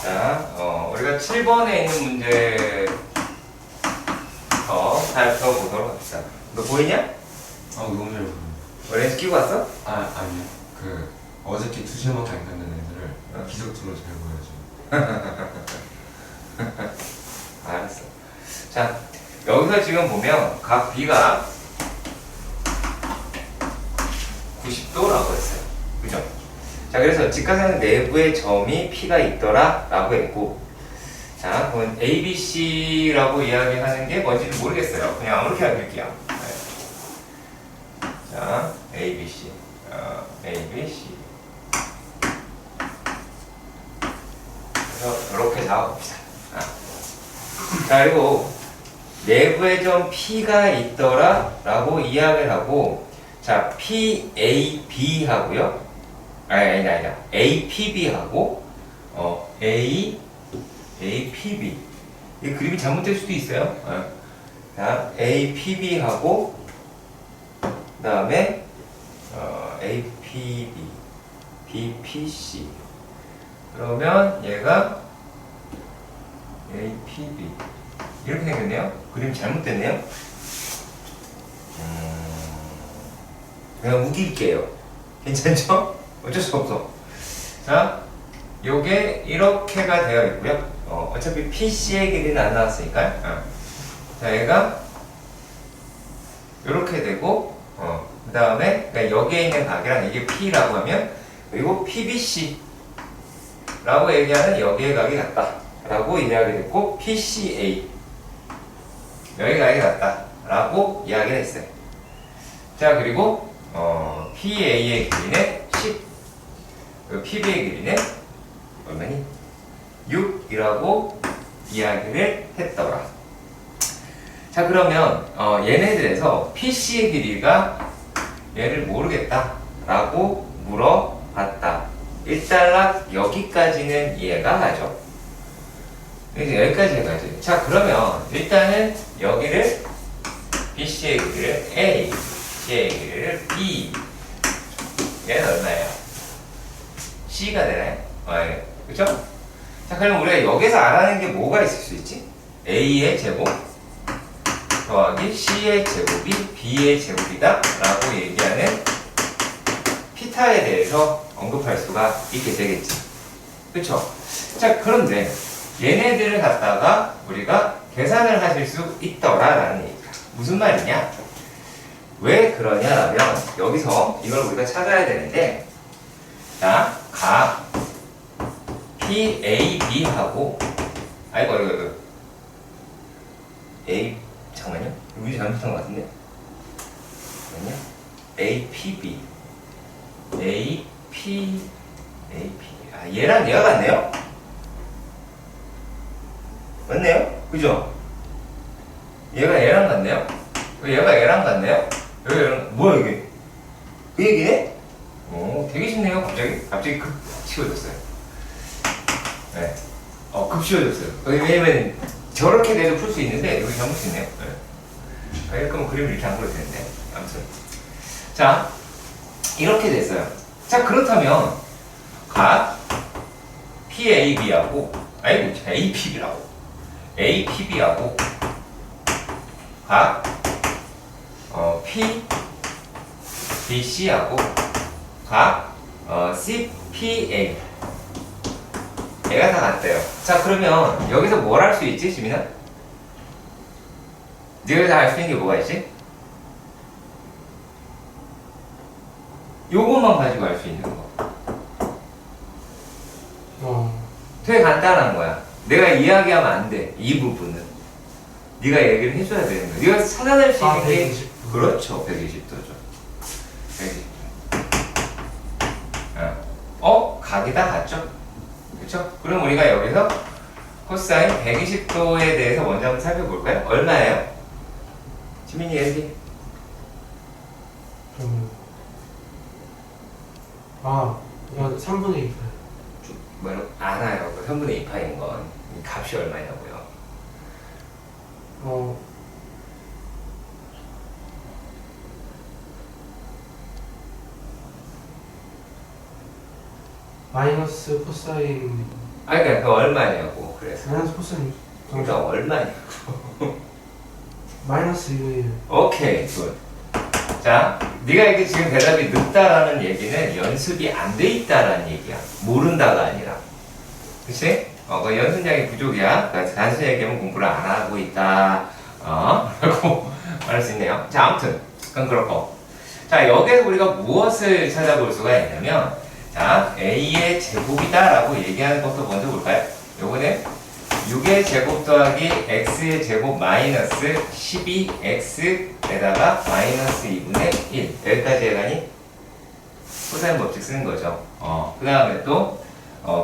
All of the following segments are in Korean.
자, 우리가 7번에 있는 문제부터 살펴보도록 합시다. 너 보이냐? 너무 잘 보여요. 렌즈 끼고 왔어? 아니요. 어저께 2시간밖에 안 갔는 애들을 기적적으로 잘 보여줘요. 알았어. 자, 여기서 지금 보면 각 B가 90도라고 했어요. 그죠? 자, 그래서 직각형 내부에 점이 P가 있더라 라고 했고, 자, 그건 ABC라고 이야기하는 게 뭔지는 모르겠어요. 그냥 아무렇게나 그릴게요. 네. 자, ABC. ABC. 그래서 이렇게 잡아봅시다. 자, 그리고 내부에 좀 P가 있더라 라고 이야기를 하고, 자, PAB 하고요. 아니다. APB 하고, APB. 이 그림이 잘못될 수도 있어요. 자, APB 하고, 그 다음에, APB, BPC. 그러면 얘가 APB. 이렇게 생겼네요. 그림 잘못됐네요. 그냥 우길게요. 괜찮죠? 어쩔 수 없어. 자, 요게 이렇게가 되어 있고요. 어차피 PC의 길이는 안 나왔으니까. 자, 얘가 이렇게 되고, 그 다음에 그러니까 여기에 있는 각이랑 이게 P라고 하면, 그리고 PBC 라고 얘기하는 여기의 각이 같다 라고 이야기를 했고, PCA 여기 각이 같다 라고 이야기를 했어요. 자, 그리고 PA의 길이는 10, PB의 길이는 얼마니? 6이라고 이야기를 했더라. 자, 그러면 얘네들에서 PC의 길이가 얘를 모르겠다 라고 물어봤다. 일단락 여기까지는 이해가 가죠. 여기까지 가죠. 자, 그러면 일단은 여기를 BC의 길이를 A, C의 길이를 B. 얘는 얼마예요? C가 되나요? 예. 그죠? 자, 그럼 우리가 여기서 알아내는 게 뭐가 있을 수 있지? A의 제곱 더하기 C의 제곱이 B의 제곱이다 라고 얘기하는 피타에 대해서 언급할 수가 있게 되겠지. 그쵸? 자, 그런데 얘네들을 갖다가 우리가 계산을 하실 수 있더라라는 얘기야. 무슨 말이냐? 왜 그러냐라면 여기서 이걸 우리가 찾아야 되는데, 자, 각 PAB하고 이거 잠깐만요. 문제 잘못한 것 같은데. 잠깐만요. APB 얘랑 얘가 같네요? 맞네요? 그죠? 얘가 얘랑 같네요? 얘가 얘랑 같네요? 여기 얘랑, 뭐야 이게? 그 얘기네? 되게 쉽네요. 갑자기 급 쉬워졌어요. 네. 급 쉬워졌어요. 왜냐면 저렇게 돼도 풀 수 있는데 여기 잘못했네요. 네. 이럴 거면 그림을 이렇게 안 그려도 되는데. 아무튼. 자, 이렇게 됐어요. 자, 그렇다면 각 PAB하고 APB라고 APB하고 각 PBC하고 각 CPA 얘가 다 같대요. 자, 그러면 여기서 뭘 할 수 있지, 지민아? 네가 다 알 수 있는 게 뭐가 있지? 요것만 가지고 알 수 있는 거. 되게 간단한 거야. 내가 이야기하면 안 돼. 이 부분은. 네가 얘기를 해줘야 되는 거야. 네가 찾아낼 수 있는 게 120도. 그렇죠. 120도죠. 120도. 각이 다 같죠? 그렇죠? 그럼 우리가 여기서 코사인 120도에 대해서 먼저 한번 살펴볼까요? 얼마예요? 지민이 얘기. 이건 3분의 2. 뭐라고? 알아요. 그 3분의 2파인 건. 이 값이 얼마냐고요? 마이너스 코사인 아니 그러니까 그 얼마냐고 그래서 마이너스 코사인 그러니까 얼마냐고. 마이너스 2예요. 오케이 굿. 자 네가 이게 지금 대답이 늦다라는 얘기는 연습이 안 돼 있다라는 얘기야. 모른다가 아니라. 그치? 그 연습량이 부족이야. 그러니까 단순히 얘기하면 공부를 안 하고 있다. 라고 말할 수 있네요. 자, 아무튼 그건 그렇고. 자, 여기에서 우리가 무엇을 찾아볼 수가 있냐면, 자, A의 제곱이다라고 얘기하는 것도 먼저 볼까요? 요거는 6의 제곱 더하기 X의 제곱 마이너스 12X에다가 마이너스 2분의 1. 여기까지 해가니 코사인 법칙 쓰는 거죠. 그 다음에 또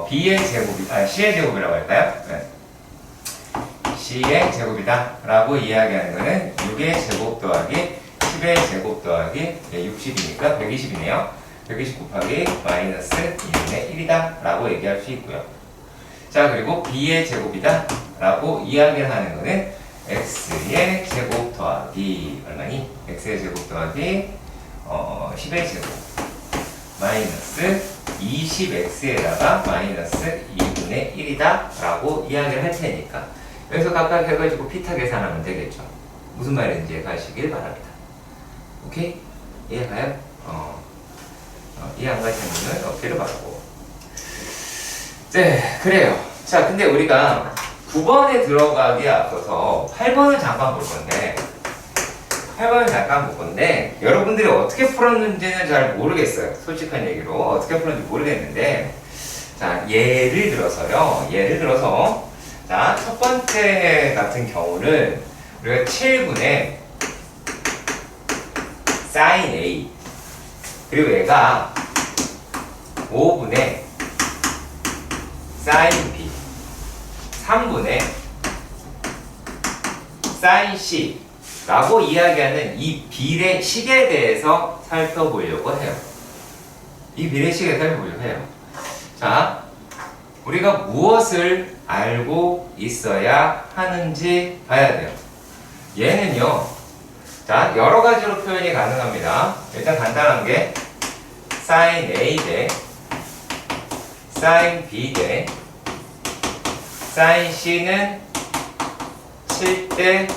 B의 제곱이, C의 제곱이라고 할까요? 네. C의 제곱이다 라고 이야기하는 거는 6의 제곱 더하기 10의 제곱 더하기 60이니까 120이네요. 120 곱하기 마이너스 2분의 1이다 라고 얘기할 수 있고요. 자, 그리고 B의 제곱이다 라고 이야기를 하는 거는 X의 제곱 더하기 얼마니? X의 제곱 더하기 10의 제곱 마이너스 20x에다가 마이너스 2분의 1이다 라고 이야기를 할 테니까 여기서 각각 해가지고 피타 계산하면 되겠죠. 무슨 말인지 가시길 바랍니다. 오케이? 이해가요? 이해 안 가시는 분은 어깨를 바라고. 네, 그래요. 자, 근데 우리가 9번에 들어가기에 앞서서 8번을 잠깐 볼 건데 8번을 잠깐 볼 건데 여러분들이 어떻게 풀었는지는 잘 모르겠어요. 솔직한 얘기로 어떻게 풀었는지 모르겠는데 자, 예를 들어서 자, 첫 번째 같은 경우는 우리가 7분의 sin A 그리고 얘가 5분의 sin B 3분의 sin C 라고 이야기하는 이 비례식에 대해서 살펴보려고 해요. 이 비례식에 살펴보려고 해요. 자, 우리가 무엇을 알고 있어야 하는지 봐야 돼요. 얘는요, 자, 여러 가지로 표현이 가능합니다. 일단 간단한 게 sin A 대 sin B 대 sin C는 7대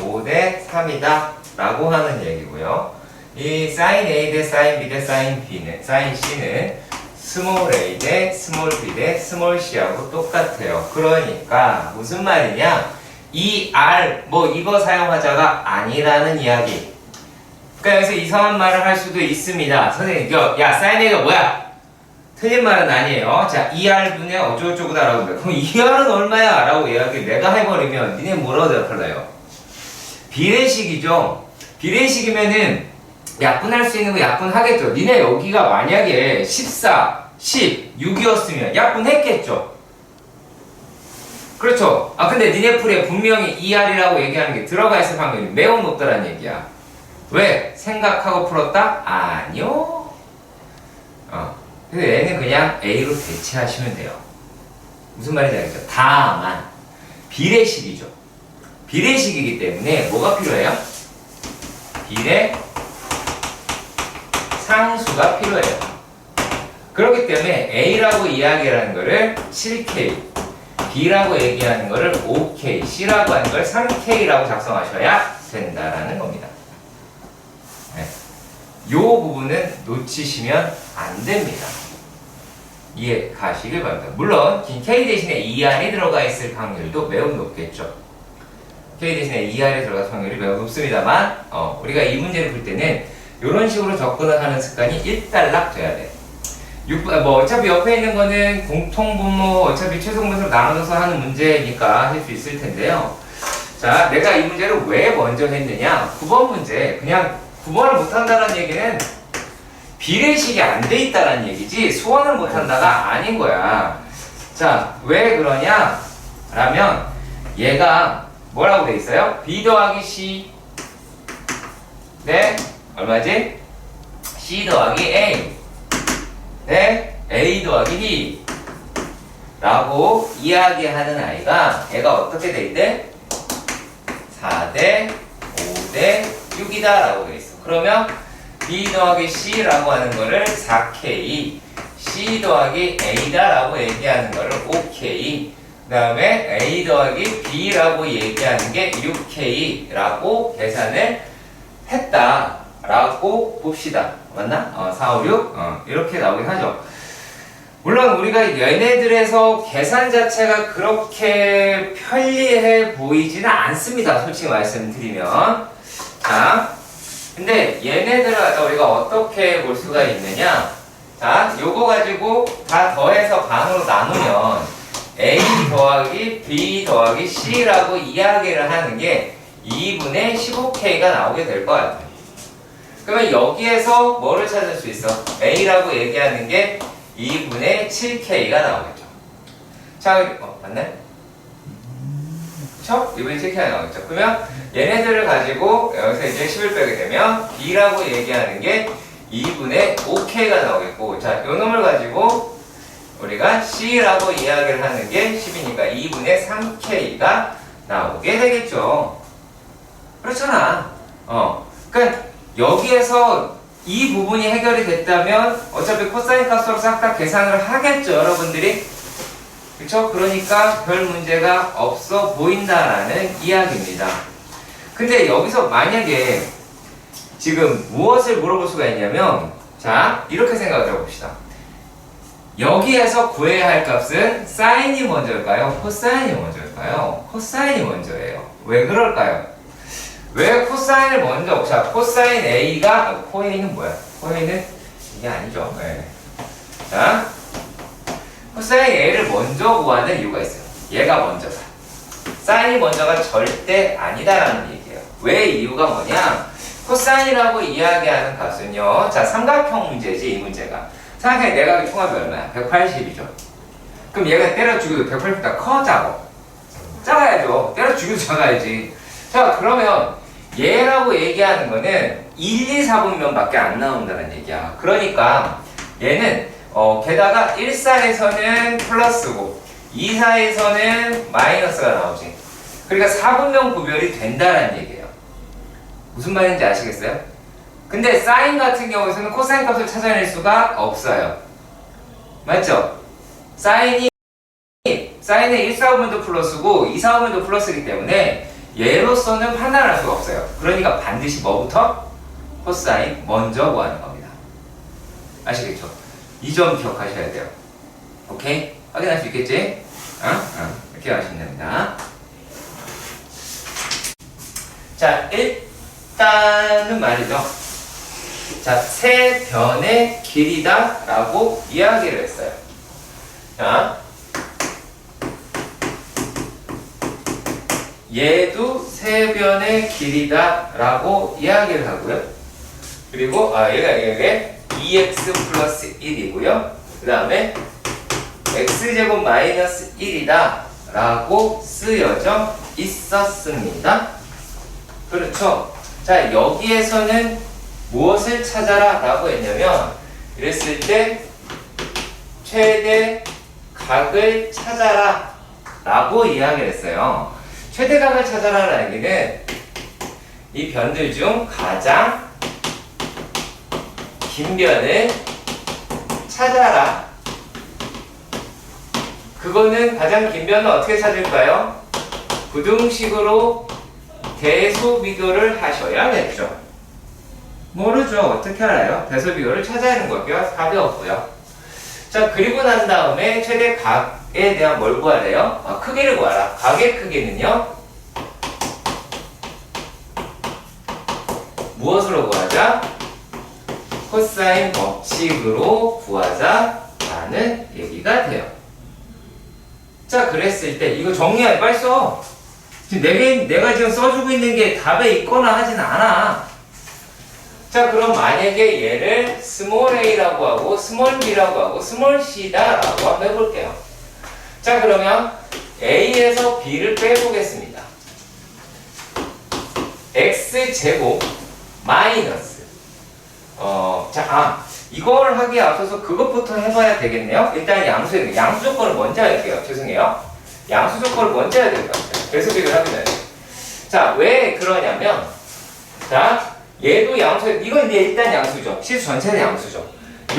5대 3이다 라고 하는 얘기고요. 이 sin A 대 sin B 대 sin B는, sin C는 스몰 a 대 스몰 b 대 스몰 c하고 똑같아요. 그러니까 무슨 말이냐? 이 r 뭐 이거 사용하자가 아니라는 이야기. 그러니까 여기서 이상한 말을 할 수도 있습니다. 선생님, 야 sin a가 뭐야? 틀린 말은 아니에요. 자, 2r분의 어쩌고저쩌고다라고 합니다. 그럼 2r은 얼마야? 라고 이야기 내가 해버리면 니네 뭐라고 대답할래요? 비례식이죠. 비례식이면은 약분할 수 있는 거 약분하겠죠. 니네 여기가 만약에 14, 10, 6이었으면 약분했겠죠. 그렇죠. 근데 니네 풀에 분명히 2R이라고 얘기하는 게 들어가 있을 확률이 매우 높다는 얘기야. 왜? 생각하고 풀었다? 아니요. 그래서 얘는 그냥 A로 대체하시면 돼요. 무슨 말인지 알겠죠? 다만 비례식이죠. 비례식이기 때문에 뭐가 필요해요? 비례 상수가 필요해요. 그렇기 때문에 A라고 이야기하는 거를 7K, B라고 얘기하는 거를 5K, C라고 하는 걸 3K라고 작성하셔야 된다라는 겁니다. 네. 요 부분은 놓치시면 안 됩니다. 이해 가시길 바랍니다. 물론 K 대신에 ER이 들어가 있을 확률도 매우 높겠죠. K 대신에 ER이 들어갈 확률이 매우 높습니다만 우리가 이 문제를 풀 때는 이런 식으로 접근을 하는 습관이 일단락 돼야 돼. 어차피 옆에 있는 거는 공통분모 어차피 최소분모로 나눠서 하는 문제니까 할 수 있을 텐데요. 자, 내가 이 문제를 왜 먼저 했느냐? 9번 문제, 그냥 9번을 못한다는 얘기는 비례식이 안 돼 있다는 얘기지 소원을 못한다가 아닌 거야. 자, 왜 그러냐? 라면 얘가 뭐라고 돼 있어요? B 더하기 C 네? 얼마지? C 더하기 A 네? A 더하기 B 라고 이야기하는 아이가 얘가 어떻게 돼 있대? 4대 5대 6이다 라고 돼 있어. 그러면 B 더하기 C라고 하는 거를 4K C 더하기 A다라고 얘기하는 거를 5K, 그 다음에 A 더하기 B라고 얘기하는 게 6K라고 계산을 했다라고 봅시다. 맞나? 4, 5, 6 이렇게 나오긴 하죠. 물론 우리가 얘네들에서 계산 자체가 그렇게 편리해 보이지는 않습니다. 솔직히 말씀드리면. 자, 근데 얘네들을 갖다 우리가 어떻게 볼 수가 있느냐? 자, 요거 가지고 다 더해서 반으로 나누면 A 더하기 B 더하기 C라고 이야기를 하는 게 2분의 15K가 나오게 될 것 같아요. 그러면 여기에서 뭐를 찾을 수 있어? A라고 얘기하는 게 2분의 7K가 나오겠죠. 자, 맞나요? 그쵸? 2분의 7K가 나오겠죠. 그러면 얘네들을 가지고 여기서 이제 10을 빼게 되면 B라고 얘기하는 게 2분의 5K가 나오겠고, 자, 요 놈을 가지고 우리가 C라고 이야기를 하는 게 10이니까 2분의 3K가 나오게 되겠죠. 그렇잖아. 그러니까 여기에서 이 부분이 해결이 됐다면 어차피 코사인 값으로 싹 다 계산을 하겠죠, 여러분들이. 그쵸? 그러니까 별 문제가 없어 보인다라는 이야기입니다. 근데 여기서 만약에 지금 무엇을 물어볼 수가 있냐면, 자, 이렇게 생각을 해봅시다. 여기에서 구해야 할 값은 사인이 먼저일까요? 코사인이 먼저일까요? 코사인이 먼저예요. 왜 그럴까요? 왜 코사인을 먼저, 자, 코사인 A가, 코A는 뭐야? 코A는 이게 아니죠. 네. 자, 코사인 A를 먼저 구하는 이유가 있어요. 얘가 먼저다. 사인이 먼저가 절대 아니다라는 얘기예요. 왜 이유가 뭐냐? 코사인이라고 이야기하는 값은요. 자, 삼각형 문제지, 이 문제가. 생각해, 내각의 총합이 얼마야? 180이죠. 그럼 얘가 때려 죽여도 180보다 커, 작아? 작아야죠. 때려 죽여도 작아야지. 자, 그러면 얘라고 얘기하는 거는 1, 2, 4분면밖에 안 나온다는 얘기야. 그러니까 얘는 게다가 1사에서는 플러스고 2사에서는 마이너스가 나오지. 그러니까 4분면 구별이 된다는 얘기예요. 무슨 말인지 아시겠어요? 근데 사인 같은 경우에서는 코사인 값을 찾아낼 수가 없어요. 맞죠? 사인의 1, 4분면도 플러스고 2, 4분면도 플러스이기 때문에 얘로서는 판단할 수가 없어요. 그러니까 반드시 뭐부터? 코사인 먼저 구하는 겁니다. 아시겠죠? 이 점 기억하셔야 돼요. 오케이? 확인할 수 있겠지? 이렇게 하시면 됩니다. 자, 일단은 말이죠. 자, 세 변의 길이다 라고 이야기를 했어요. 자, 얘도 세 변의 길이다 라고 이야기를 하고요. 그리고 얘가 2x 플러스 1이고요. 그 다음에 x제곱 마이너스 1이다 라고 쓰여져 있었습니다. 그렇죠. 자, 여기에서는 무엇을 찾아라 라고 했냐면, 이랬을 때 최대 각을 찾아라 라고 이야기를 했어요. 최대각을 찾아라라는 얘기는 이 변들 중 가장 긴 변을 찾아라. 그거는 가장 긴 변은 어떻게 찾을까요? 부등식으로 대소 비교를 하셔야겠죠. 모르죠. 어떻게 알아요? 대소 비교를 찾아야 하는 거고요. 답이 없고요. 자, 그리고 난 다음에 최대 각에 대한 뭘 구하래요? 크기를 구하라. 각의 크기는요, 무엇으로 구하자? 코사인 법칙으로 구하자라는 얘기가 돼요. 자, 그랬을 때 이거 정리해. 빨리 써. 지금 내가 지금 써주고 있는 게 답에 있거나 하진 않아. 자, 그럼 만약에 얘를 스몰 a라고 하고 스몰 b라고 하고 스몰 c다라고 한번 해볼게요. 자, 그러면 a에서 b를 빼보겠습니다. x제곱 마이너스 이걸 하기에 앞서서 그것부터 해봐야 되겠네요. 일단 양수 조건을 먼저 할게요. 죄송해요. 양수 조건을 먼저 해야 될 것 같아요. 대소 비교를 하기 전에. 자, 왜 그러냐면, 자, 얘도 양수, 이건 이제 일단 양수죠. 실수 전체는 양수죠.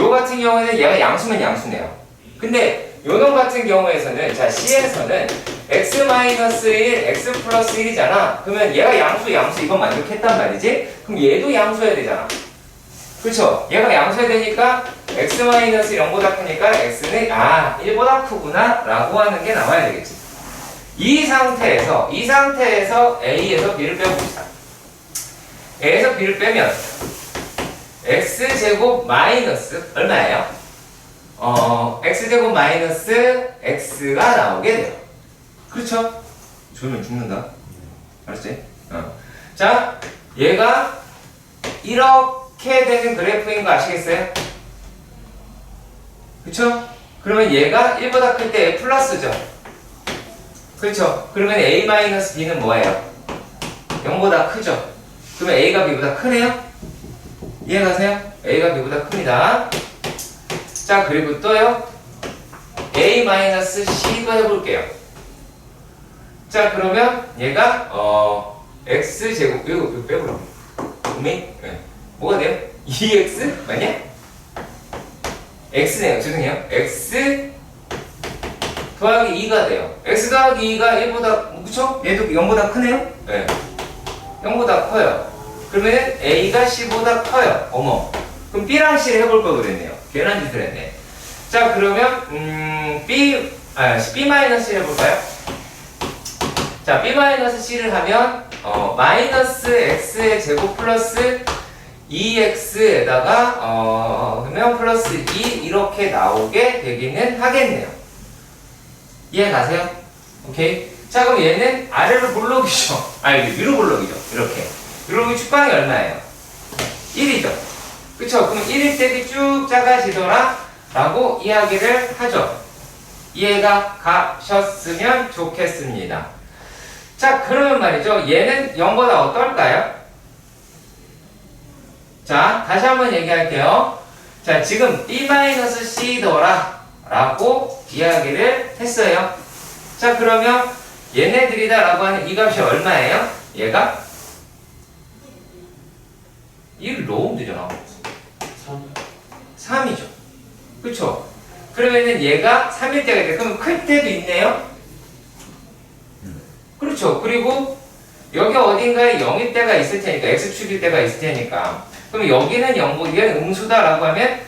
요 같은 경우에는 얘가 양수면 양수네요. 근데 요놈 같은 경우에서는 자 C에서는 x-1, x 플러스 1이잖아. 그러면 얘가 양수 이건 만족했단 말이지? 그럼 얘도 양수여야 되잖아. 그쵸? 얘가 양수여야 되니까 x-0보다 크니까 x는 1보다 크구나 라고 하는 게 나와야 되겠지. 이 상태에서 A에서 B를 빼봅시다. A에서 B를 빼면 x제곱 마이너스 얼마예요? x제곱 마이너스 x가 나오게 돼요. 그렇죠? 졸면 죽는다. 알았지? 자, 얘가 이렇게 되는 그래프인 거 아시겠어요? 그쵸? 그러면 얘가 1보다 클 때 플러스죠. 그렇죠? 그러면 a-b는 뭐예요? 0보다 크죠? 그러면 a가 b보다 크네요? 이해가세요? a가 b보다 큽니다. 자, 그리고 또요. a-c도 해볼게요. 자, 그러면 얘가 x제곱 이거 빼보라. 네. 뭐가 돼요? 2x? 맞냐? x네요. 죄송해요. x 더하기 2가 돼요. x 더하기 2가 1보다 그쵸? 얘도 0보다 크네요? 네. 0보다 커요. 그러면 a가 c보다 커요. 어머. 그럼 b랑 c를 해볼 걸 그랬네요. 괜한 짓을 했네. 자, 그러면 b-c를 해볼까요? 자, b-c를 하면 마이너스 x의 제곱 플러스 2x에다가 그러면 플러스 2 이렇게 나오게 되기는 하겠네요. 이해 가세요? 오케이. 자, 그럼 얘는 아래로 볼록이죠. 위로 볼록이죠. 이렇게. 그러면 축방이 얼마예요? 1이죠. 그쵸? 그럼 1일 때도 쭉 작아지더라 라고 이야기를 하죠. 이해가 가셨으면 좋겠습니다. 자, 그러면 말이죠. 얘는 0보다 어떨까요? 자, 다시 한번 얘기할게요. 자, 지금 b-c더라 라고 이야기를 했어요. 자, 그러면 얘네들이다 라고 하는 이 값이 얼마예요? 얘가 1을 넣으면 되잖아. 3이죠. 그쵸? 그러면은 얘가 3일 때가 돼. 그럼 클 때도 있네요? 그렇죠. 그리고 여기 어딘가에 0일 때가 있을 테니까, x축일 때가 있을 테니까. 그럼 여기는 0고, 얘는 음수다라고 하면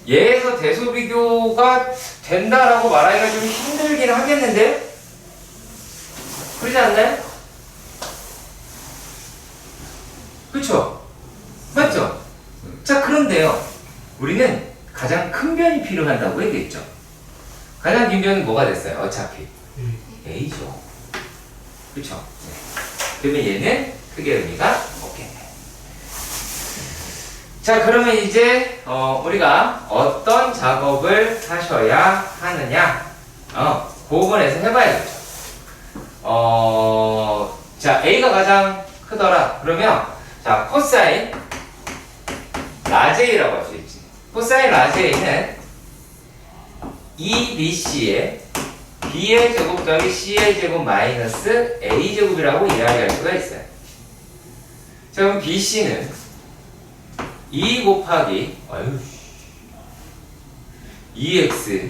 얘에서 대소 비교가 된다라고 말하기가 좀 힘들긴 하겠는데요? 그러지 않나요? 그쵸? 맞죠? 자, 그런데요. 우리는 가장 큰 변이 필요하다고 얘기했죠. 가장 긴 변은 뭐가 됐어요? 어차피 A죠. 그쵸? 네. 그러면 얘는 크게 의미가 없겠네. 자, 그러면 이제 우리가 어떤 작업을 하셔야 하느냐? 그 부분에서 해봐야겠죠. 자, A가 가장 크더라. 그러면 자, 코사인 라지 A라고 할 수 있지. 코사인 라지 A는 2BC의 B의 제곱 더하기 C의 제곱 마이너스 A 제곱이라고 이야기할 수가 있어요. 자, 그럼 BC는 2 곱하기 2x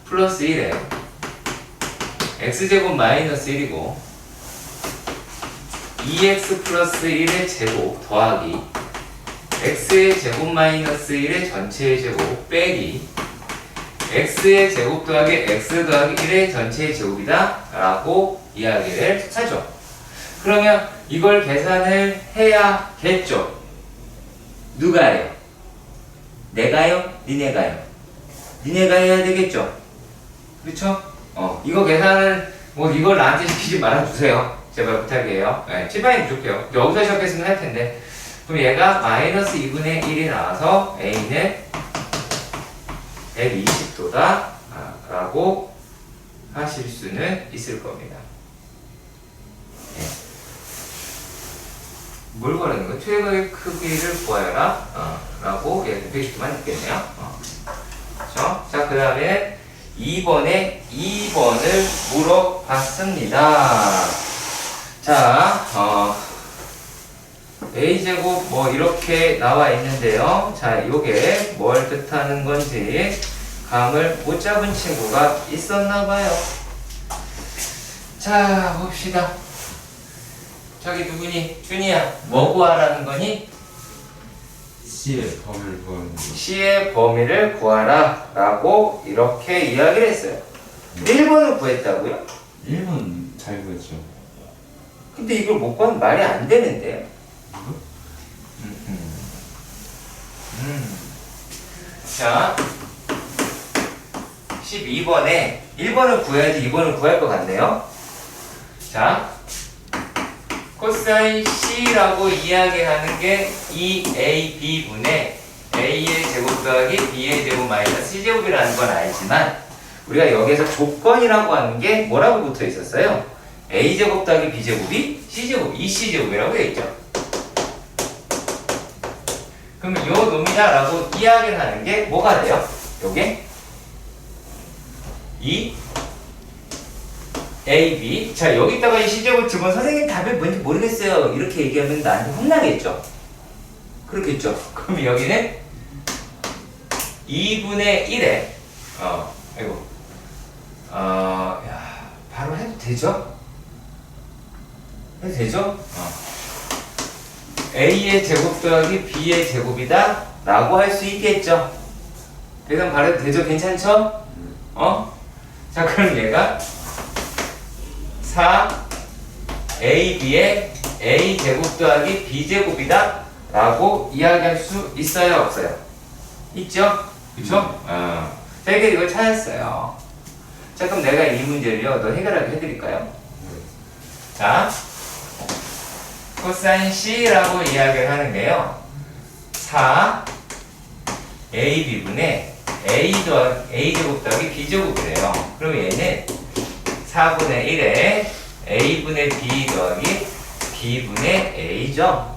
플러스 1에 x제곱 마이너스 1이고 2x 플러스 1의 제곱 더하기 x의 제곱 마이너스 1의 전체의 제곱 빼기 x의 제곱 더하기 x 더하기 1의 전체의 제곱이다 라고 이야기를 하죠. 그러면 이걸 계산을 해야겠죠. 누가요? 내가요? 니네가요? 니네가 해야 되겠죠? 그렇죠? 이거 계산을 이걸 나한테 시키지 말아주세요. 제발 부탁이에요. 네, 칠판이 부족해요. 여기서 시작했으면 할 텐데. 그럼 얘가 마이너스 2분의 1이 나와서 A는 120도다 라고 하실 수는 있을 겁니다. 네. 뭘 구하는 거야? 최고의 크기를 구하여라 라고 얘기해 주시면 있겠네요. 그렇죠? 자, 그 다음에 2번을 물어봤습니다. 자, a제곱 뭐 이렇게 나와 있는데요. 자, 요게 뭘 뜻하는 건지 감을 못 잡은 친구가 있었나 봐요. 자, 봅시다. 저기 누구니? 준이야. 뭐 구하라는 거니? C의 범위를 구하는 거. C의 범위를 구하라 라고 이렇게 이야기를 했어요. 1번을 구했다고요? 1번 잘 구했죠. 근데 이걸 못 구하면 말이 안 되는데요. 자, 12번에 1번을 구해야지 2번을 구할 것 같네요. 자, 코사인 C라고 이야기하는 게 2AB분의 A의 제곱 더하기 B의 제곱 마이너스 C제곱이라는 건 알지만 우리가 여기서 조건이라고 하는 게 뭐라고 붙어 있었어요? A제곱 더하기 B제곱이 C제곱, 2C제곱이라고 되어 있죠. 그러면 요 놈이다라고 이야기를 하는 게 뭐가 돼요? 요게 2 AB. 자, 여기다가 이 C제곱 집어넣으면 선생님 답이 뭔지 모르겠어요. 이렇게 얘기하면 나한테 혼나겠죠? 그렇겠죠? 그럼 여기는 2분의 1에 아이고 야, 바로 해도 되죠? 해도 되죠? A의 제곱 더하기 B의 제곱이다 라고 할 수 있겠죠? 그래서 바로 해도 되죠? 괜찮죠? 자, 그럼 얘가 4AB의 A 제곱 더하기 B 제곱이다 라고 이야기할 수 있어요? 없어요? 있죠? 그쵸? 자, 이렇게 이걸 찾았어요. 자, 그럼 내가 이 문제를요, 너 해결하게 해드릴까요? 자, 코사인 C라고 이야기를 하는 게요, 4AB분의 A 제곱 더하기 B 제곱이래요. 그럼 얘는 4분의 1에 A분의 B 더하기 B분의 A죠?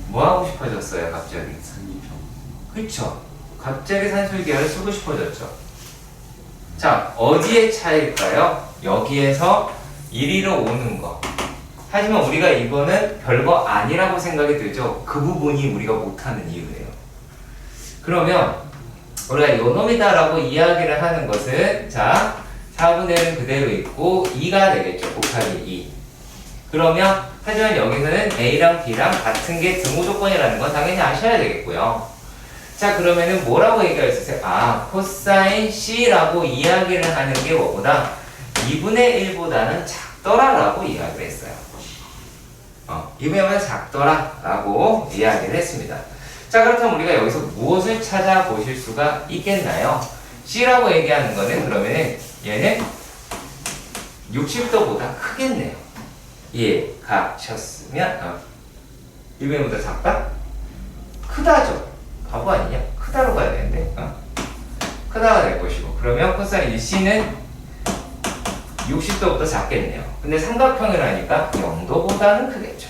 뭐 하고 싶어졌어요, 갑자기? 산이평. 그쵸? 갑자기 산술계를 쓰고 싶어졌죠? 자, 어디의 차이일까요? 여기에서 이리로 오는 거. 하지만 우리가 이거는 별거 아니라고 생각이 들죠? 그 부분이 우리가 못하는 이유예요. 그러면 우리가 요놈이다라고 이야기를 하는 것은, 자, 4분의 1은 그대로 있고 2가 되겠죠. 곱하기 2. 그러면 하지만 여기서는 A랑 B랑 같은 게 등호 조건이라는 건 당연히 아셔야 되겠고요. 자, 그러면은 뭐라고 얘기할 수 있어요? 코사인 C라고 이야기를 하는 게 뭐보다 2분의 1보다는 작더라라고 이야기를 했어요. 2분의 1보다 작더라라고 이야기를 했습니다. 자, 그렇다면 우리가 여기서 무엇을 찾아보실 수가 있겠나요? C라고 얘기하는 거는 그러면은 얘는 60도보다 크겠네요. 이해가셨으면 1분의 1보다 작다? 크다죠. 바보 아니냐? 크다로 가야 되는데 크다가 될 것이고, 그러면 코사인 C는 60도보다 작겠네요. 근데 삼각형이라니까 0도보다는 크겠죠.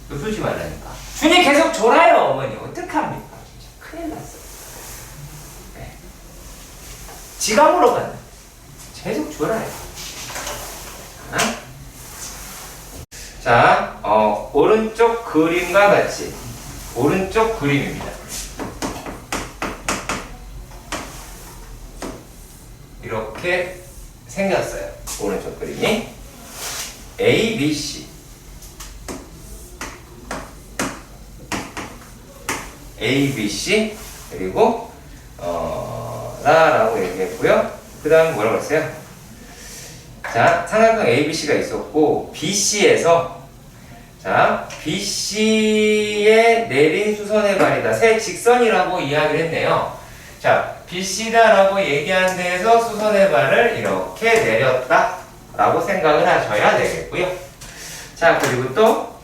또 쏘지 말라니까. 준이 계속 졸아요, 어머니. 어떡합니까? 진짜 큰일 났어. 네. 지가 물어봤네. 계속 졸아요. 자, 오른쪽 그림과 같이 오른쪽 그림입니다. 이렇게 생겼어요. 오른쪽 그림이 A, B, C, A, B, C 그리고 라라고 얘기했고요. 그 다음에 뭐라고 했어요? 자, 삼각형 A, B, C가 있었고 B, C에서 자, BC에 내린 수선의 발이다. 새 직선이라고 이야기를 했네요. 자, BC다라고 얘기한 데에서 수선의 발을 이렇게 내렸다 라고 생각을 하셔야 되겠고요. 자, 그리고 또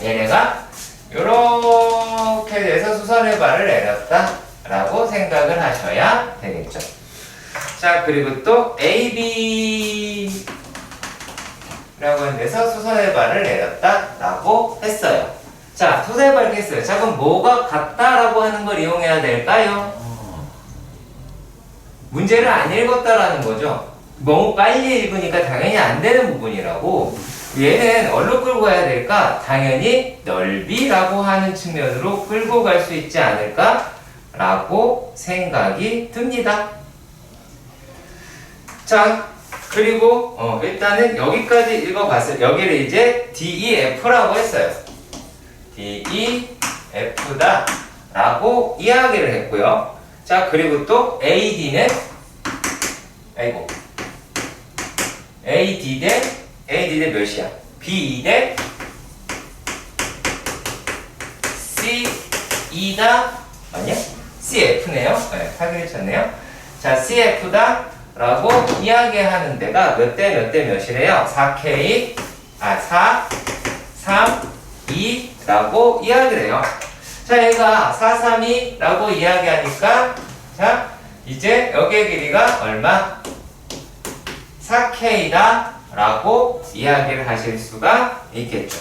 얘네가 이렇게 돼서 수선의 발을 내렸다 라고 생각을 하셔야 되겠죠. 자, 그리고 또 AB 라고 하는 데서 수선의 발을 내렸다 라고 했어요. 자, 수선의 발을 했어요. 자, 그럼 뭐가 같다라고 하는 걸 이용해야 될까요? 문제를 안 읽었다라는 거죠. 너무 빨리 읽으니까 당연히 안 되는 부분이라고. 얘는 어디로 끌고 가야 될까? 당연히 넓이라고 하는 측면으로 끌고 갈 수 있지 않을까? 라고 생각이 듭니다. 자, 그리고 일단은 여기까지 읽어봤어요. 여기를 이제 DEF라고 했어요. DEF다 라고 이야기를 했고요. 자, 그리고 또 AD는 AD 대 몇이야? BE 대 CE다 맞냐? CF네요. 네, 확인해 쳤네요. 자, CF다 라고 이야기하는 데가 몇 대 몇 대 몇이래요? 4K 4, 3, 2 라고 이야기를 해요. 자, 얘가 4, 3, 2 라고 이야기하니까 자, 이제 여기의 길이가 얼마? 4K다 라고 이야기를 하실 수가 있겠죠.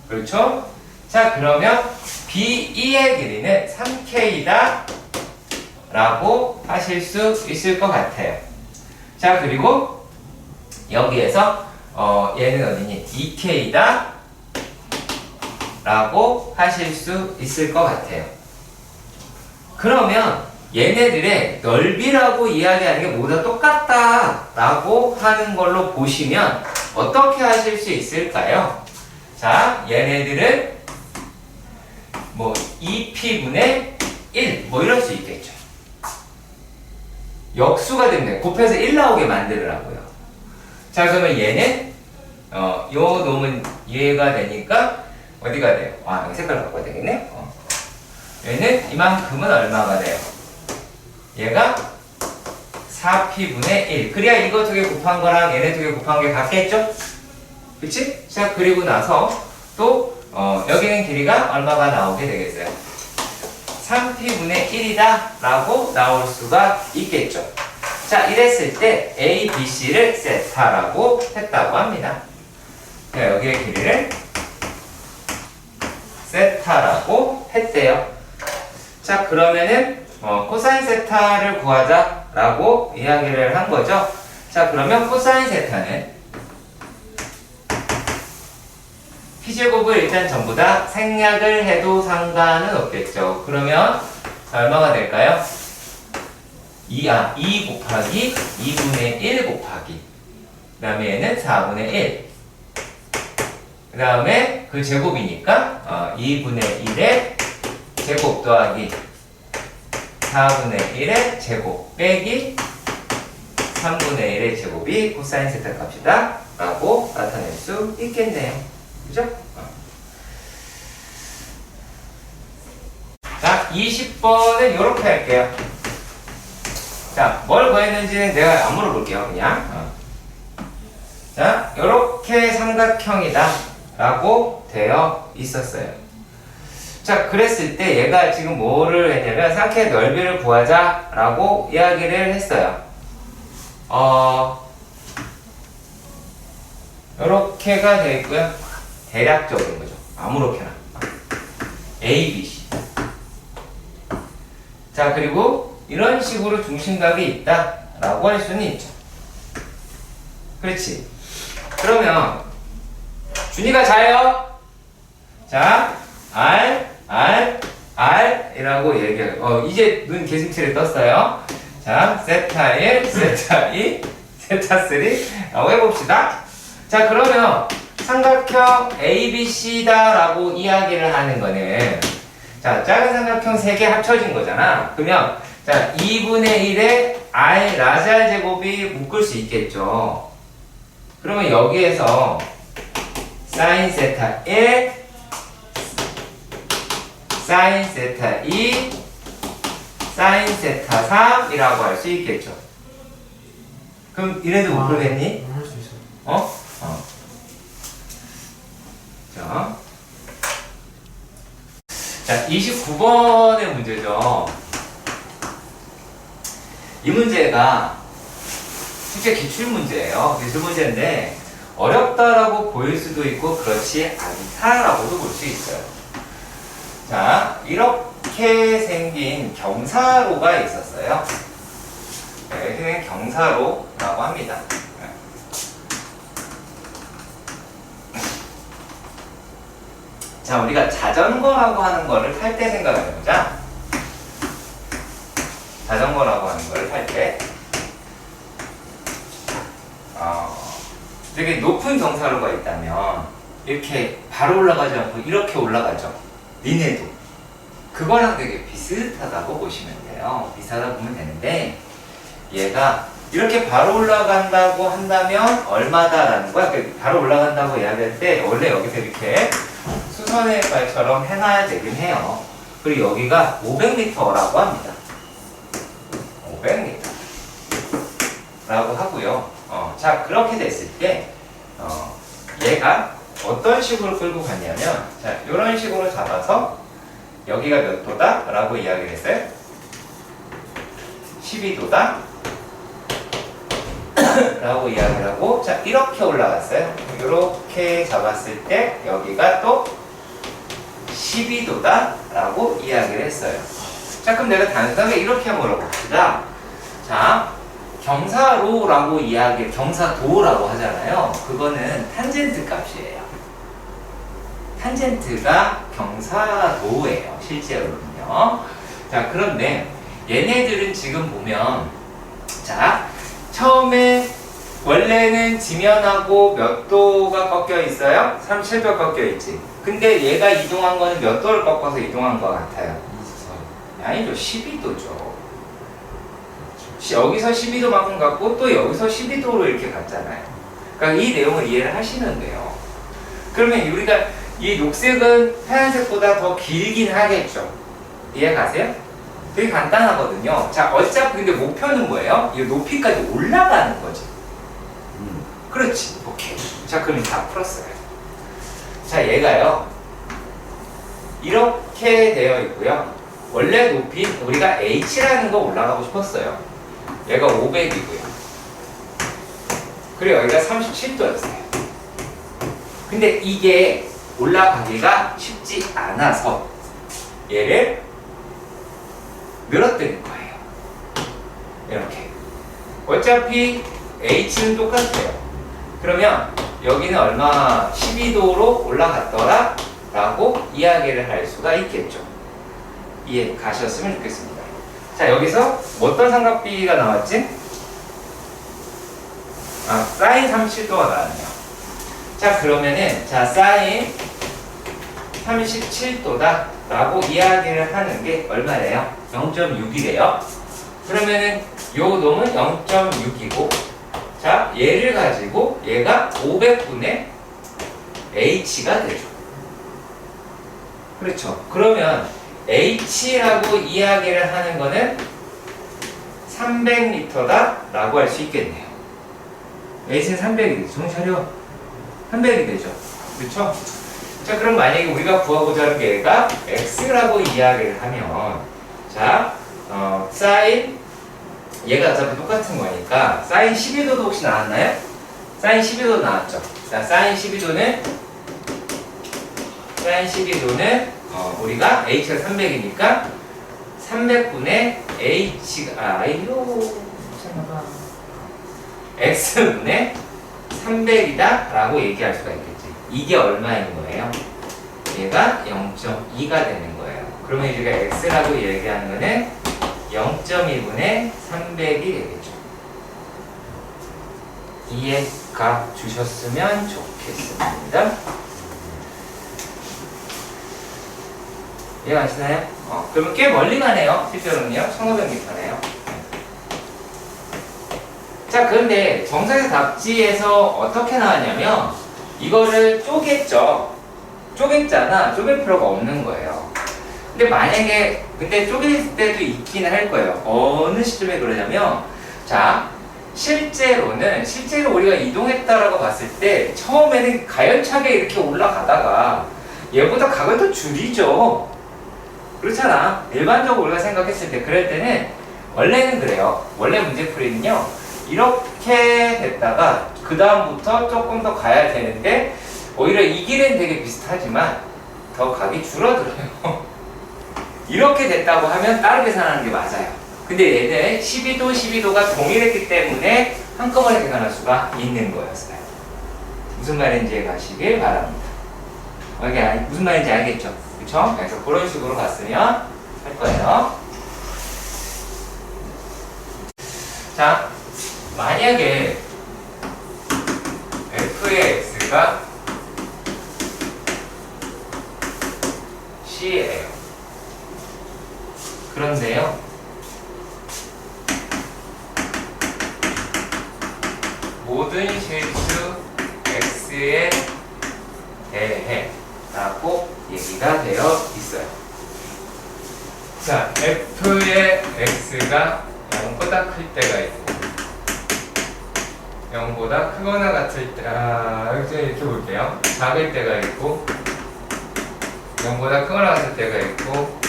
그렇죠? 자, 그러면 BE의 길이는 3K다 라고 하실 수 있을 것 같아요. 자, 그리고 여기에서 얘는 어디니? 2K다 라고 하실 수 있을 것 같아요. 그러면 얘네들의 넓이라고 이야기하는 게 모두 다 똑같다 라고 하는 걸로 보시면 어떻게 하실 수 있을까요? 자, 얘네들은 뭐 2P분의 1 뭐 이럴 수 있겠죠. 역수가 됩니다. 곱해서 1 나오게 만들으라고요. 자, 그러면 얘는 요 놈은 얘가 되니까 어디가 돼요? 여기 색깔 바꿔야 되겠네. 얘는 이만큼은 얼마가 돼요? 얘가 4P분의 1. 그래야 이거 두 개 곱한 거랑 얘네 두 개 곱한 게 같겠죠? 그치? 자, 그리고 나서 또 여기는 길이가 얼마가 나오게 되겠어요? 3P분의 1이다 라고 나올 수가 있겠죠. 자, 이랬을 때 A, B, C를 세타라고 했다고 합니다. 자, 여기의 길이를 세타라고 했대요. 자, 그러면은 코사인 세타를 구하자 라고 이야기를 한 거죠. 자, 그러면 코사인 세타는 P제곱을 일단 전부 다 생략을 해도 상관은 없겠죠. 그러면 얼마가 될까요? 2 곱하기 2분의 1 곱하기 그 다음에 얘는 4분의 1 그 다음에 그 제곱이니까 2분의 1의 제곱 더하기 4분의 1의 제곱 빼기 3분의 1의 제곱이 코사인 세타 값이다 라고 나타낼 수 있겠네요. 그죠? 자, 20번은 이렇게 할게요. 자, 뭘 구했는지는 내가 안 물어볼게요. 그냥 자, 이렇게 삼각형이다 라고 되어 있었어요. 자, 그랬을 때 얘가 지금 뭐를 했냐면 삼각형의 넓이를 구하자 라고 이야기를 했어요. 이렇게가 되어 있고요. 대략적인 거죠. 아무렇게나 A, B, C. 자, 그리고 이런 식으로 중심각이 있다 라고 할 수는 있죠. 그렇지. 그러면 준이가 자요. 자, R 이라고 얘기해요. 이제 눈 개슴치레 떴어요. 자, 세타 1, 세타 2, 세타 3 라고 해봅시다. 자, 그러면 삼각형 ABC다 라고 이야기를 하는 거는 자, 작은 삼각형 3개 합쳐진 거잖아. 그러면 자, 2분의 1에 R 라지알 제곱이 묶을 수 있겠죠. 그러면 여기에서 사인 세타 1, 사인 세타 2, 사인 세타 3 이라고 할 수 있겠죠. 그럼 이래도 못 풀겠니? 할 수 있어. 자, 29번의 문제죠. 이 문제가 실제 기출문제예요. 기출문제인데 어렵다라고 보일 수도 있고 그렇지 않다라고도 볼 수 있어요. 자, 이렇게 생긴 경사로가 있었어요. 여기는 경사로라고 합니다. 자, 우리가 자전거라고 하는 거를 탈 때 생각해보자. 자전거라고 하는 거를 탈 때, 되게 높은 경사로가 있다면 이렇게 바로 올라가지 않고 이렇게 올라가죠. 니네도. 그거랑 되게 비슷하다고 보시면 돼요. 비슷하다 보면 되는데, 얘가 이렇게 바로 올라간다고 한다면 얼마다라는 거야. 바로 올라간다고 이야기할 때 원래 여기서 이렇게 수선의 발처럼 해놔야 되긴 해요. 그리고 여기가 500m라고 합니다. 500m 라고 하고요. 자, 그렇게 됐을 때 얘가 어떤 식으로 끌고 갔냐면, 자, 이런 식으로 잡아서 여기가 몇 도다? 라고 이야기를 했어요. 12도다 라고 이야기를 하고, 자, 이렇게 올라갔어요. 이렇게 잡았을 때 여기가 또 12도다 라고 이야기를 했어요. 자, 그럼 내가 단순하게 이렇게 물어봅시다. 자, 경사로라고 경사도라고 하잖아요. 그거는 탄젠트 값이에요. 탄젠트가 경사도예요, 실제로는요. 자, 그런데 얘네들은 지금 보면, 자, 처음에 원래는 지면하고 몇 도가 꺾여 있어요? 37도 꺾여 있지. 근데 얘가 이동한 거는 몇 도를 꺾어서 이동한 것 같아요? 24. 아니죠, 12도죠. 여기서 12도만큼 갔고 또 여기서 12도로 이렇게 갔잖아요. 그러니까 이 내용을 이해를 하시면 돼요. 그러면 우리가 이 녹색은 하얀색보다 더 길긴 하겠죠. 이해 가세요? 되게 간단하거든요. 자, 어차피 근데 목표는 뭐예요? 이 높이까지 올라가는 거지. 그렇지. 오케이. 자, 그럼 다 풀었어요. 자, 얘가요, 이렇게 되어 있고요. 원래 높이 우리가 H라는 거 올라가고 싶었어요. 얘가 500이고요. 그리고 여기가 37도였어요. 근데 이게 올라가기가 쉽지 않아서 얘를 늘어뜨린 거예요. 이렇게. 어차피 H는 똑같아요. 그러면 여기는 얼마 12도로 올라갔더라 라고 이야기를 할 수가 있겠죠. 이해 가셨으면 좋겠습니다. 자, 여기서 어떤 삼각비가 나왔지? 사인 37도가 나왔네요. 자, 그러면은, 자, 사인 37도다 라고 이야기를 하는 게 얼마래요? 0.6이래요. 그러면은 요 놈은 0.6이고, 자, 얘를 가지고 얘가 500분의 h가 되죠. 그렇죠. 그러면 h라고 이야기를 하는 거는 300m다 라고 할 수 있겠네요. h는 300이 되죠. 정신 차려. 300이 되죠. 그렇죠? 자, 그럼 만약에 우리가 구하고자 하는 게 얘가 x라고 이야기를 하면, 자, 사인, 얘가 어차피 똑같은 거니까 사인 12도도 혹시 나왔나요? 사인 12도 나왔죠. 자, 사인 12도는 우리가 h가 300이니까 300분의 h가 x분의 300이다 라고 얘기할 수가 있겠지. 이게 얼마인 거예요? 얘가 0.2가 되는 거예요. 그러면 우리가 x라고 얘기하는 거는 0.2분의 300이 되겠죠. 이해가 주셨으면 좋겠습니다. 이해가시나요? 그러면 꽤 멀리 가네요. 실제로는요. 1500m네요. 자, 그런데 정사의 답지에서 어떻게 나왔냐면 이거를 쪼갰죠. 쪼갰잖아. 쪼갤 필요가 없는 거예요. 근데 만약에 쪼갤 때도 있기는 할 거예요. 어느 시점에 그러냐면, 자, 실제로 우리가 이동했다라고 봤을 때 처음에는 가열차게 이렇게 올라가다가 얘보다 각을 더 줄이죠. 그렇잖아. 일반적으로 우리가 생각했을 때 그럴 때는 원래는 그래요. 원래 문제풀이는요, 이렇게 됐다가 그 다음부터 조금 더 가야 되는데 오히려 이 길은 되게 비슷하지만 더 각이 줄어들어요. 이렇게 됐다고 하면 따로 계산하는 게 맞아요. 근데 얘는 12도가 동일했기 때문에 한꺼번에 계산할 수가 있는 거였어요. 무슨 말인지 가시길 바랍니다. 이게 무슨 말인지 알겠죠? 그쵸? 그래서 그런 식으로 갔으면 할 거예요. 자, 만약에 f의 x가 c예요. 그런데요, 모든 실수 x에 대해 라고 얘기가 되어 있어요. 자, f의 x가 0보다 클 때가 있고 0보다 크거나 같을 때, 이렇게 볼게요. 작을 때가 있고 0보다 크거나 같을 때가 있고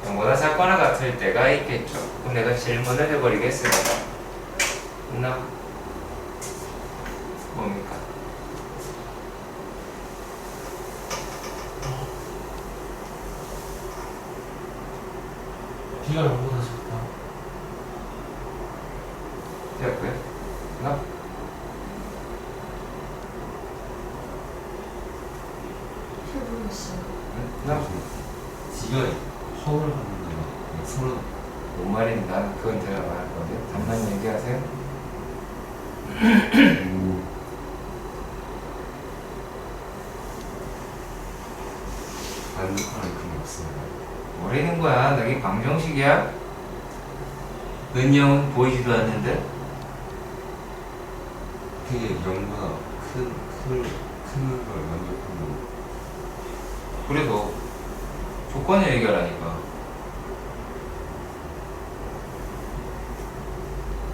0보다 작거나 같을 때가 있겠죠. 그럼 내가 질문을 해버리겠습니다. 나 뭡니까? B가 0보다 작다. 됐고요. 나 모르겠어요. 나 D가 허을 하는데 F는 뭔 말인지 난 그건 제가 말할 건데 잠깐 얘기하세요. 반대편에 그게 없습니다. 뭐라는 거야? 너기 방정식이야? 은영은 보이지도 않는데? 그게 0보다 큰 걸 만족하는 그래도 조건을 얘기하라니까.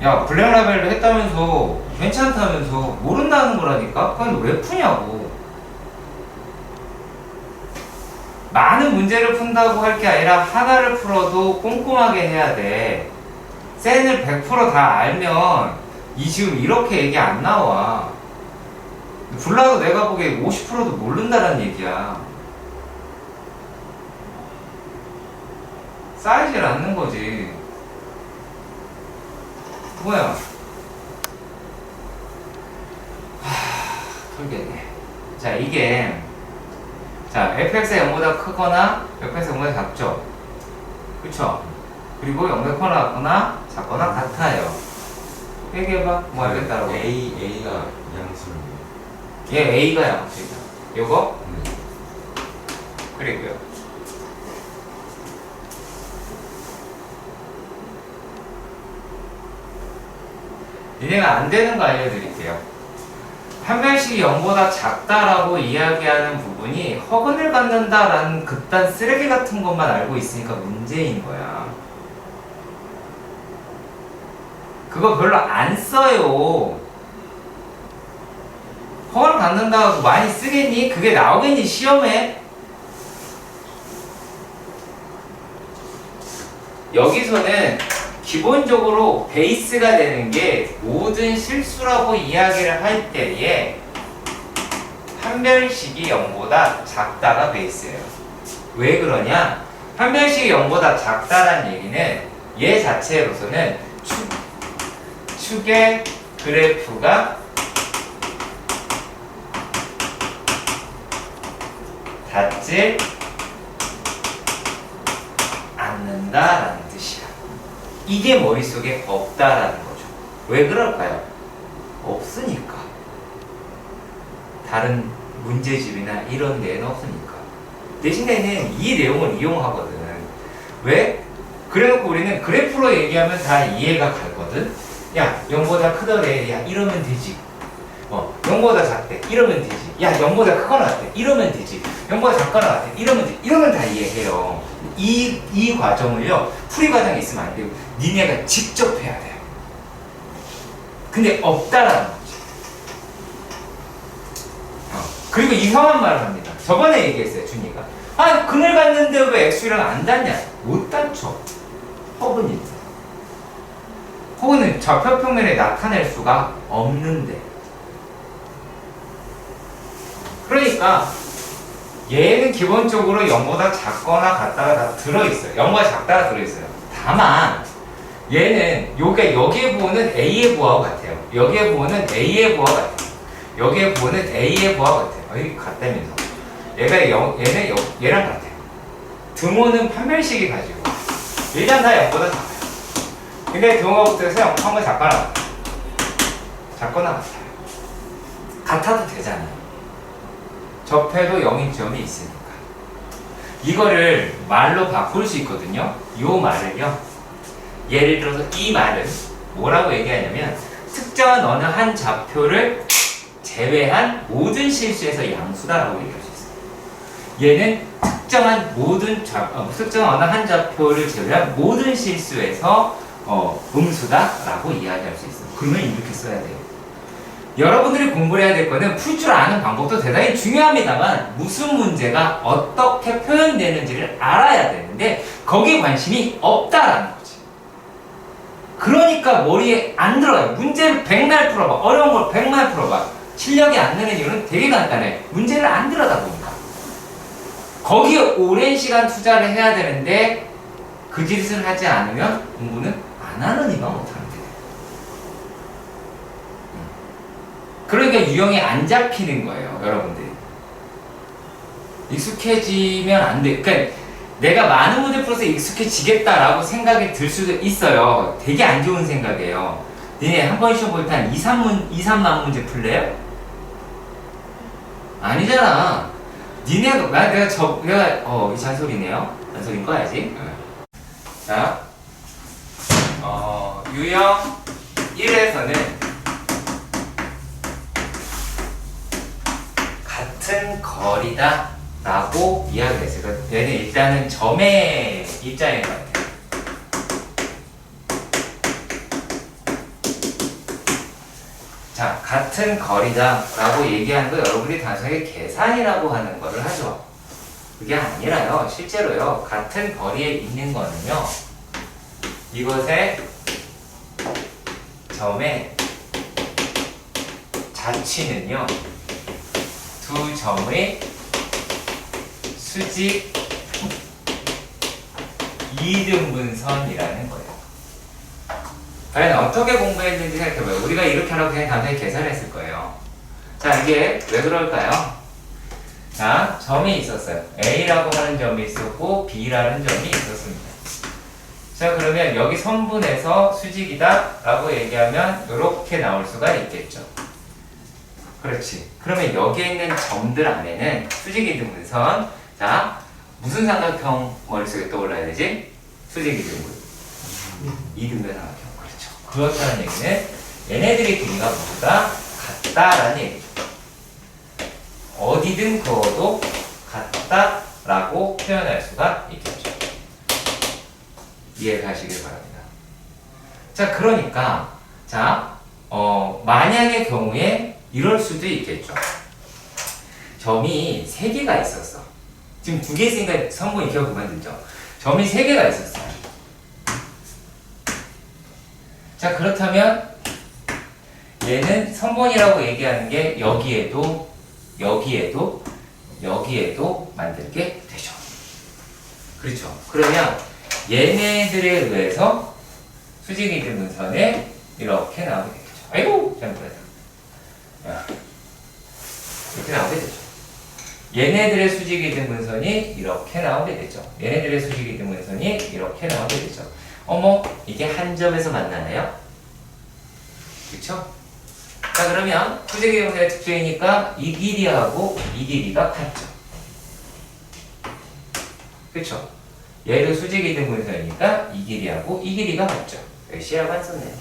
야, 블랙 라벨을 했다면서 괜찮다면서 모른다는 거라니까? 그건 왜 푸냐고. 많은 문제를 푼다고 할 게 아니라 하나를 풀어도 꼼꼼하게 해야 돼. 센을 100% 다 알면 지금 이렇게 얘기 안 나와. 불라도 내가 보기에 50%도 모른다는 얘기야. 쌓이질 않는 거지. 뭐야? 털겠네. 자, 이게 자, fx가 0보다 크거나 fx가 0보다 작죠? 그쵸? 그리고 0보다 크거나 같거나 작거나 같아요. 얘기해봐. 뭐 알겠다라고. A가 양수입니다. 얘 a가 양수이다. 요거? 네. 그리고요. 이제가 안 되는 거 알려드릴게요. 판별식이 0보다 작다라고 이야기하는 부분이 허근을 갖는다라는 그딴 쓰레기 같은 것만 알고 있으니까 문제인 거야. 그거 별로 안 써요. 허근을 갖는다고 많이 쓰겠니? 그게 나오겠니? 시험에? 여기서는 기본적으로 베이스가 되는 게 모든 실수라고 이야기를 할 때에 판별식이 0보다 작다가 베이스예요. 왜 그러냐? 판별식이 0보다 작다란 얘기는 얘 자체로서는 축의 그래프가 닿질 않는다라는 뜻이야. 이게 머릿속에 없다라는 거죠. 왜 그럴까요? 없으니까. 다른 문제집이나 이런 데는 없으니까. 대신에는 이 내용을 이용하거든. 왜? 그래놓고 우리는 그래프로 얘기하면 다 이해가 가거든. 야, 0보다 크더래. 야, 이러면 되지. 0보다 작대. 이러면 되지. 야, 0보다 크거나 같대. 이러면 되지. 0보다 작거나 같대. 이러면 되지. 이러면 다 이해해요. 이 과정을요, 풀이 과정에 있으면 안 되고, 니네가 직접 해야 돼요. 근데 없다라는 거지. 그리고 이상한 말을 합니다. 저번에 얘기했어요, 준이가. 아, 근을 갔는데 왜 x랑 안 닿냐? 못 닿죠. 허근이 있어. 허근은 좌표평면에 나타낼 수가 없는데. 그러니까 얘는 기본적으로 0보다 작거나 같다가 다 들어있어요. 0보다 작다가 들어있어요. 다만 얘는 여기에 부호는 A의 부호하고 같아요. 여기에 부호는 A의 부호하고 같아요. 여기에 부호는 A의 부호하고 같아요. 여기 같다면서. 얘랑 같아요. 등호는 판별식이 가지고 일단 다 0보다 작아요. 근데 등호가 붙어서 0 한번 작거나 같아요. 같아도 되잖아요. 접해도 0인 점이 있으니까. 이거를 말로 바꿀 수 있거든요. 이 말을요. 예를 들어서 이 말은 뭐라고 얘기하냐면 특정한 어느 한 좌표를 제외한 모든 실수에서 양수다라고 얘기할 수 있어요. 얘는 특정한 어느 한 좌표를 제외한 모든 실수에서 음수다라고 이야기할 수 있어요. 그러면 이렇게 써야 돼요. 여러분들이 공부를 해야 될 거는 풀 줄 아는 방법도 대단히 중요합니다만 무슨 문제가 어떻게 표현되는지를 알아야 되는데 거기에 관심이 없다라는 거지. 그러니까 머리에 안 들어가요. 문제를 100날 풀어봐. 어려운 걸 100날 풀어봐. 실력이 안 느는 이유는 되게 간단해. 문제를 안 들여다보니까. 거기에 오랜 시간 투자를 해야 되는데 그 짓을 하지 않으면 공부는 안 하는 이만 못하는 거예요. 그러니까 유형이 안 잡히는 거예요, 여러분들이. 익숙해지면 안 돼. 그러니까 내가 많은 문제 풀어서 익숙해지겠다라고 생각이 들 수도 있어요. 되게 안 좋은 생각이에요. 니네 한 번 시험 볼 때 한 2, 3만 문제 풀래요? 아니잖아. 니네가 이 잔소리네요. 잔소리인 거야지. 자, 유형 1에서는 같은 거리다 라고 이야기했어요. 얘는 일단은 점의 입장인 것 같아요. 자, 같은 거리다 라고 얘기하는 거 여러분들이 단순하게 계산이라고 하는 거를 하죠. 그게 아니라요. 실제로요. 같은 거리에 있는 거는요. 이것의 점의 자취는요. 두 점의 수직 이등분선이라는 거예요. 과연 어떻게 공부했는지 생각해봐요. 우리가 이렇게 하라고 그냥 단순히 계산했을 거예요. 자, 이게 왜 그럴까요? 자, 점이 있었어요. A라고 하는 점이 있었고 B라는 점이 있었습니다. 자, 그러면 여기 선분에서 수직이다 라고 얘기하면 이렇게 나올 수가 있겠죠. 그렇지. 그러면 여기에 있는 점들 안에는 수직 이등분선. 자, 무슨 삼각형 머릿속에 떠올라야 되지? 수직 이등분. 이등변 삼각형. 그렇죠. 그렇다는 얘기는 얘네들의 길이가 모두 다 같다라는 얘기죠. 어디든 그어도 같다라고 표현할 수가 있겠죠. 이해하시길 바랍니다. 자, 그러니까 자, 만약의 경우에 이럴 수도 있겠죠. 점이 3개가 있었어. 지금 2개 있으니까 선분 익혀보면 되죠. 점이 3개가 있었어요. 자, 그렇다면 얘는 선분이라고 얘기하는 게 여기에도 만들게 되죠. 그렇죠. 그러면 얘네들에 의해서 수직 이등분선에 이렇게 나오게 되겠죠. 아이고, 잘못했다. 이렇게 나오게 되죠. 얘네들의 수직 이등분선이 이렇게 나오게 되죠. 얘네들의 수직 이등분선이 이렇게 나오게 되죠. 어머, 이게 한 점에서 만나네요? 그쵸? 자, 그러면 수직 이등분선의 특징이니까 이 길이하고 이 길이가 같죠. 그쵸? 얘도 수직 이등분선이니까 이 길이하고 이 길이가 같죠. 여기 C라고 안 썼네요.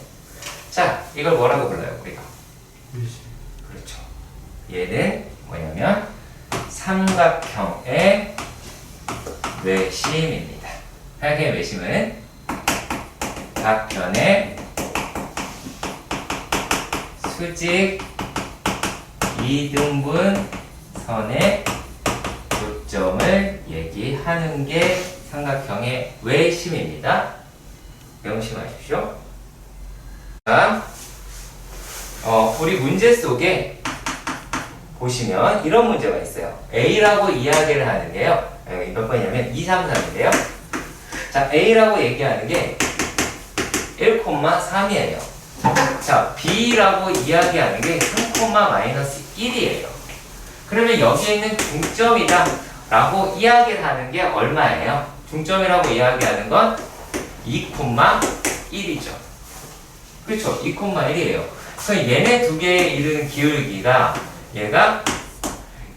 자, 이걸 뭐라고 불러요, 우리가? 그렇죠. 얘는 뭐냐면 삼각형의 외심입니다. 삼각형의 외심은 각 변의 수직 이등분선의 요점을 얘기하는 게 삼각형의 외심입니다. 명심하십시오. 자, 우리 문제 속에 보시면 이런 문제가 있어요. A라고 이야기를 하는 게요. 여기 몇 번이냐면 2, 3, 4인데요. 자, A라고 얘기하는 게 1,3이에요. 자, B라고 이야기하는 게 3,-1이에요. 그러면 여기에 있는 중점이다 라고 이야기를 하는 게 얼마예요? 중점이라고 이야기하는 건 2,1이죠. 그렇죠? 2,1이에요. 그래서 얘네 두 개에 이르는 기울기가 얘가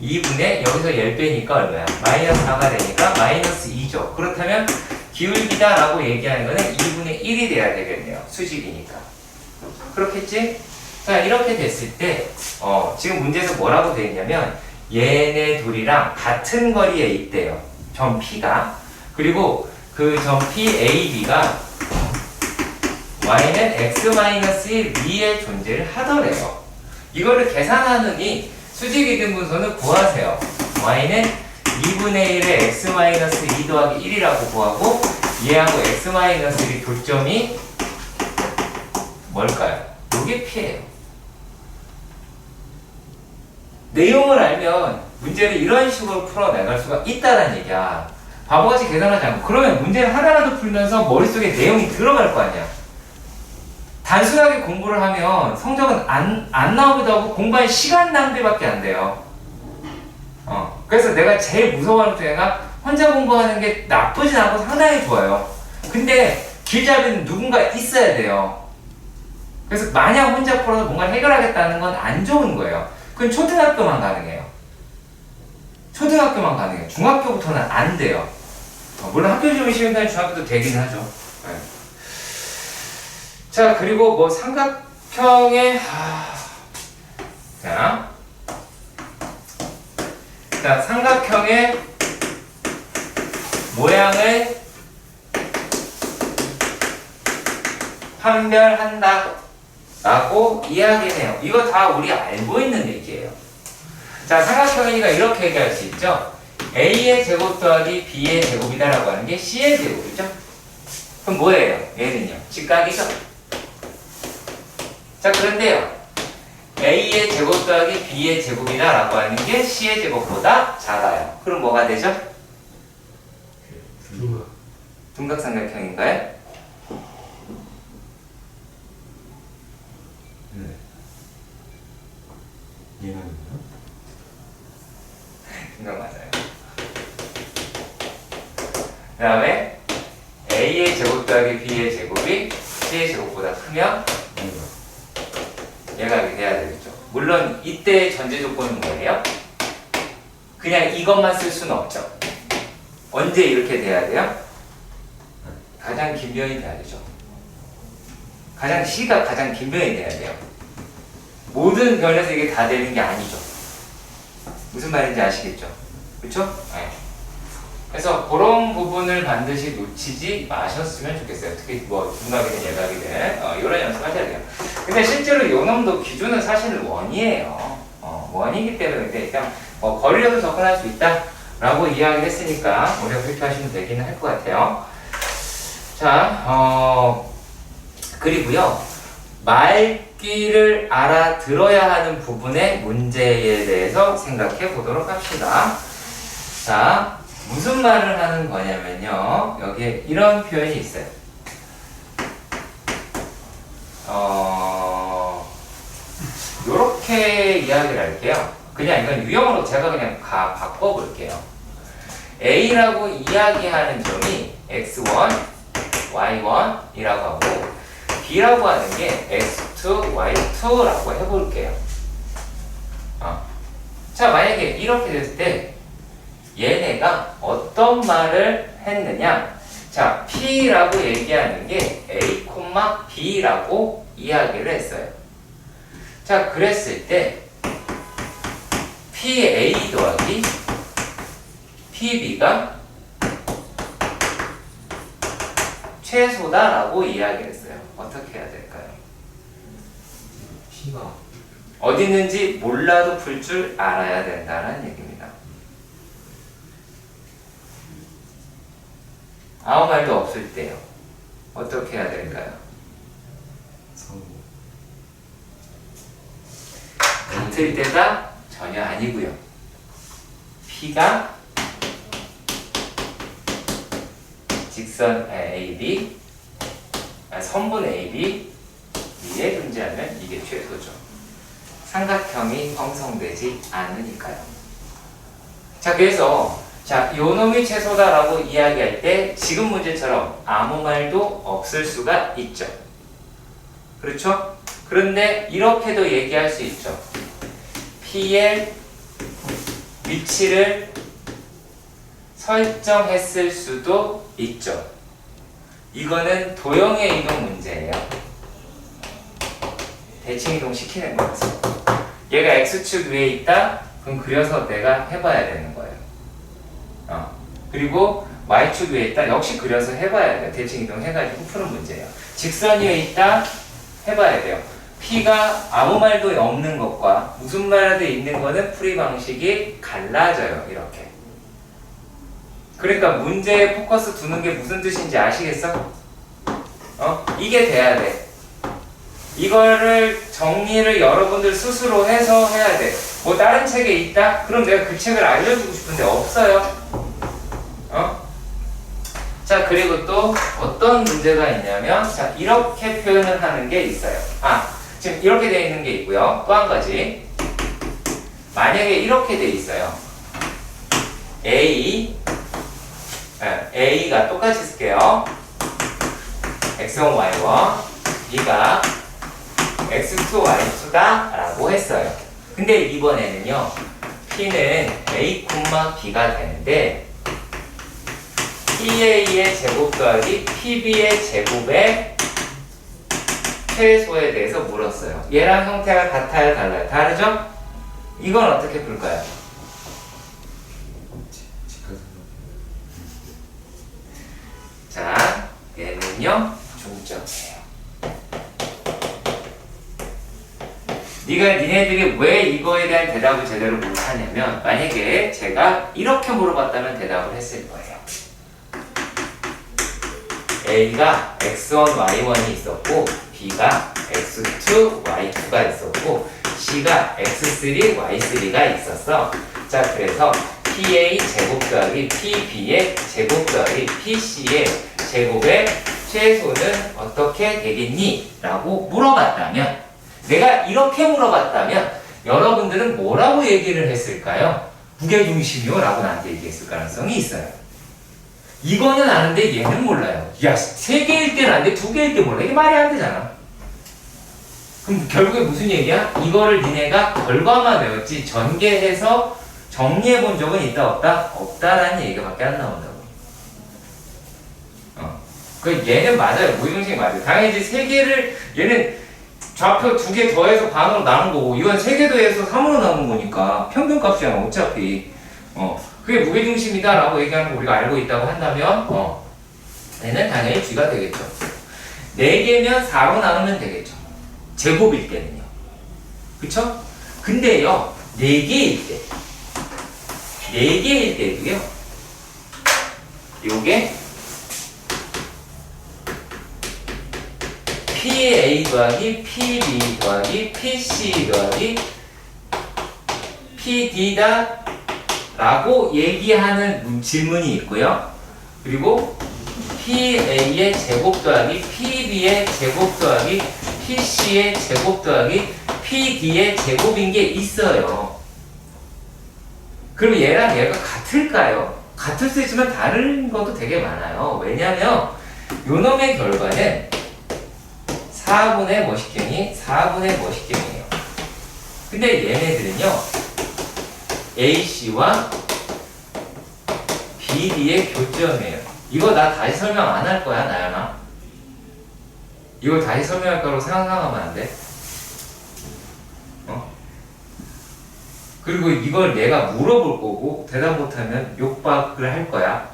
2분의 여기서 10 빼니까 얼마야? 마이너스 4가 되니까 마이너스 2죠. 그렇다면 기울기다 라고 얘기하는 거는 2분의 1이 돼야 되겠네요. 수직이니까. 그렇겠지? 자, 이렇게 됐을 때 지금 문제에서 뭐라고 되어 있냐면 얘네 둘이랑 같은 거리에 있대요. 점 P가. 그리고 그 점 P, A, B가 Y는 X-1 위에 존재를 하더래요. 이거를 계산하느니 수직이등분선을 구하세요. Y는 2분의 1에 X-2 더하기 1이라고 구하고 얘하고 X-1이 교점이 뭘까요? 이게 P예요. 내용을 알면 문제를 이런 식으로 풀어나갈 수가 있다는 얘기야. 바보같이 계산하지 않고. 그러면 문제를 하나라도 풀면서 머릿속에 내용이 들어갈 거 아니야. 단순하게 공부를 하면 성적은 안 나오기도 하고 공부할 시간 낭비밖에 안 돼요. 그래서 내가 제일 무서워하는 중에가 혼자 공부하는 게 나쁘진 않고 상당히 좋아요. 근데 길잡이는 누군가 있어야 돼요. 그래서 만약 혼자 풀어서 뭔가를 해결하겠다는 건 안 좋은 거예요. 그건 초등학교만 가능해요. 초등학교만 가능해요. 중학교부터는 안 돼요. 물론 학교 지원이 쉬운 편이 중학교도 되긴 하죠. 네. 자, 그리고 뭐 삼각형의 자, 삼각형의 모양을 판별한다 라고 이야기해요. 이거 다 우리 알고 있는 얘기예요. 자, 삼각형이니까 이렇게 얘기할 수 있죠. A의 제곱 더하기 B의 제곱이다 라고 하는 게 C의 제곱이죠. 그럼 뭐예요? 얘는요? 직각이죠. 자, 그런데요, A의 제곱 더하기 B의 제곱이다 라고 하는 게 C의 제곱보다 작아요. 그럼 뭐가 되죠? 둔각삼각형인가요? 네. 얘는요? 둔각 맞아요. 그 다음에 A의 제곱 더하기 B의 제곱이 C의 제곱보다 크면 얘가 이렇게 돼야 되겠죠. 물론 이때의 전제 조건은 뭐예요? 그냥 이것만 쓸 수는 없죠. 언제 이렇게 돼야 돼요? 가장 긴 변이 돼야 되죠. C가 가장 긴 변이 돼야 돼요. 모든 변에서 이게 다 되는 게 아니죠. 무슨 말인지 아시겠죠? 그렇죠? 네. 그래서 그런 부분을 반드시 놓치지 마셨으면 좋겠어요. 특히 뭐 둔각이든 예각이든 이런 연습하셔야 돼요. 근데 실제로 요 놈도 기준은 사실은 원이에요. 원이기 때문에 일단 거리로도 접근할 수 있다라고 이야기를 했으니까 우리가 그렇게 하시면 되기는 할 것 같아요. 자, 그리고요, 말귀를 알아들어야 하는 부분의 문제에 대해서 생각해 보도록 합시다. 자, 무슨 말을 하는 거냐면요, 여기에 이런 표현이 있어요. 요렇게 이야기를 할게요. 그냥 이건 유형으로 제가 그냥 바꿔볼게요. A라고 이야기하는 점이 x1, y1이라고 하고 B라고 하는 게 x2, y2라고 해볼게요. 자, 만약에 이렇게 됐을 때 얘네가 어떤 말을 했느냐? 자, P라고 얘기하는 게 A, B라고 이야기를 했어요. 자, 그랬을 때 PA 더하기 PB가 최소다라고 이야기를 했어요. 어떻게 해야 될까요? P가 어디 있는지 몰라도 풀 줄 알아야 된다는 얘기입니다. 아무 말도 없을 때요. 어떻게 해야 될까요? 같을 때가 전혀 아니고요. P가 직선 AB, 선분 AB 위에 존재하면 이게 최소죠. 삼각형이 형성되지 않으니까요. 자, 그래서 자, 요 놈이 최소다라고 이야기할 때 지금 문제처럼 아무 말도 없을 수가 있죠. 그렇죠? 그런데 이렇게도 얘기할 수 있죠. P의 위치를 설정했을 수도 있죠. 이거는 도형의 이동 문제예요. 대칭 이동 시키는 거였어. 얘가 X축 위에 있다? 그럼 그려서 내가 해봐야 되는 거예요. 그리고 Y축 위에 있다? 역시 그려서 해봐야 돼요. 대칭 이동 해가지고 푸는 문제예요. 직선 위에 있다? 해봐야 돼요. P가 아무 말도 없는 것과 무슨 말도 있는 거는 풀이 방식이 갈라져요. 이렇게. 그러니까 문제에 포커스 두는 게 무슨 뜻인지 아시겠어? 이게 돼야 돼. 이거를 정리를 여러분들 스스로 해서 해야 돼. 뭐 다른 책에 있다? 그럼 내가 그 책을 알려주고 싶은데 없어요. 자, 그리고 또 어떤 문제가 있냐면 자, 이렇게 표현을 하는 게 있어요. 지금 이렇게 돼 있는 게 있고요. 또 한 가지. 만약에 이렇게 돼 있어요. A가 똑같이 쓸게요. X1, Y1, B가 X2, Y2다 라고 했어요. 근데 이번에는요, P는 A, B가 되는데 PA의 제곱 더하기 PB의 제곱의 최소에 대해서 물었어요. 얘랑 형태가 같아요, 달라요? 다르죠? 이건 어떻게 풀까요? 자, 얘는요 중점이에요. 니네들이 왜 이거에 대한 대답을 제대로 못하냐면 만약에 제가 이렇게 물어봤다면 대답을 했을 거예요. A가 X1, Y1이 있었고 B가 X2, Y2가 있었고 C가 X3, Y3가 있었어. 자, 그래서 PA 제곱 더하기 PB의 제곱 더하기 PC의 제곱의 최소는 어떻게 되겠니? 라고 물어봤다면 내가 이렇게 물어봤다면 여러분들은 뭐라고 얘기를 했을까요? 무게중심이요? 라고 나한테 얘기했을 가능성이 있어요. 이거는 아는데 얘는 몰라요. 야, 3개일 때는 아는데 2개일 때 몰라. 이게 말이 안 되잖아. 그럼 결국에 무슨 얘기야? 이거를 니네가 결과만 외웠지 전개해서 정리해 본 적은 있다 없다? 없다라는 얘기밖에 안 나온다고. 얘는 맞아요. 무의중심이 맞아요. 당연히 이제 3개를 얘는 좌표 2개 더해서 반으로 나눈 거고 이건 3개 더해서 3으로 나눈 거니까 평균값이야 어차피. 그게 무게중심이다 라고 얘기하는 거 우리가 알고 있다고 한다면 얘는 당연히 G가 되겠죠. 4개면 4로 나누면 되겠죠. 제곱일 때는요. 그쵸? 근데요 4개일 때 4개일 때도요 요게 PA 더하기 PB 더하기 PC 더하기 PD다 라고 얘기하는 질문이 있고요. 그리고 PA의 제곱 더하기 PB의 제곱 더하기 PC의 제곱 더하기 PD의 제곱인 게 있어요. 그럼 얘랑 얘가 같을까요? 같을 수 있지만 다른 것도 되게 많아요. 왜냐하면 요놈의 결과는 4분의 뭐시경이 4분의 뭐시경이에요. 근데 얘네들은요 AC와 BD의 교점이에요. 이거 나 다시 설명 안 할 거야, 나연아. 이거 다시 설명할 거라고 생각하면 안 돼? 그리고 이걸 내가 물어볼 거고 대답 못하면 욕박을 할 거야.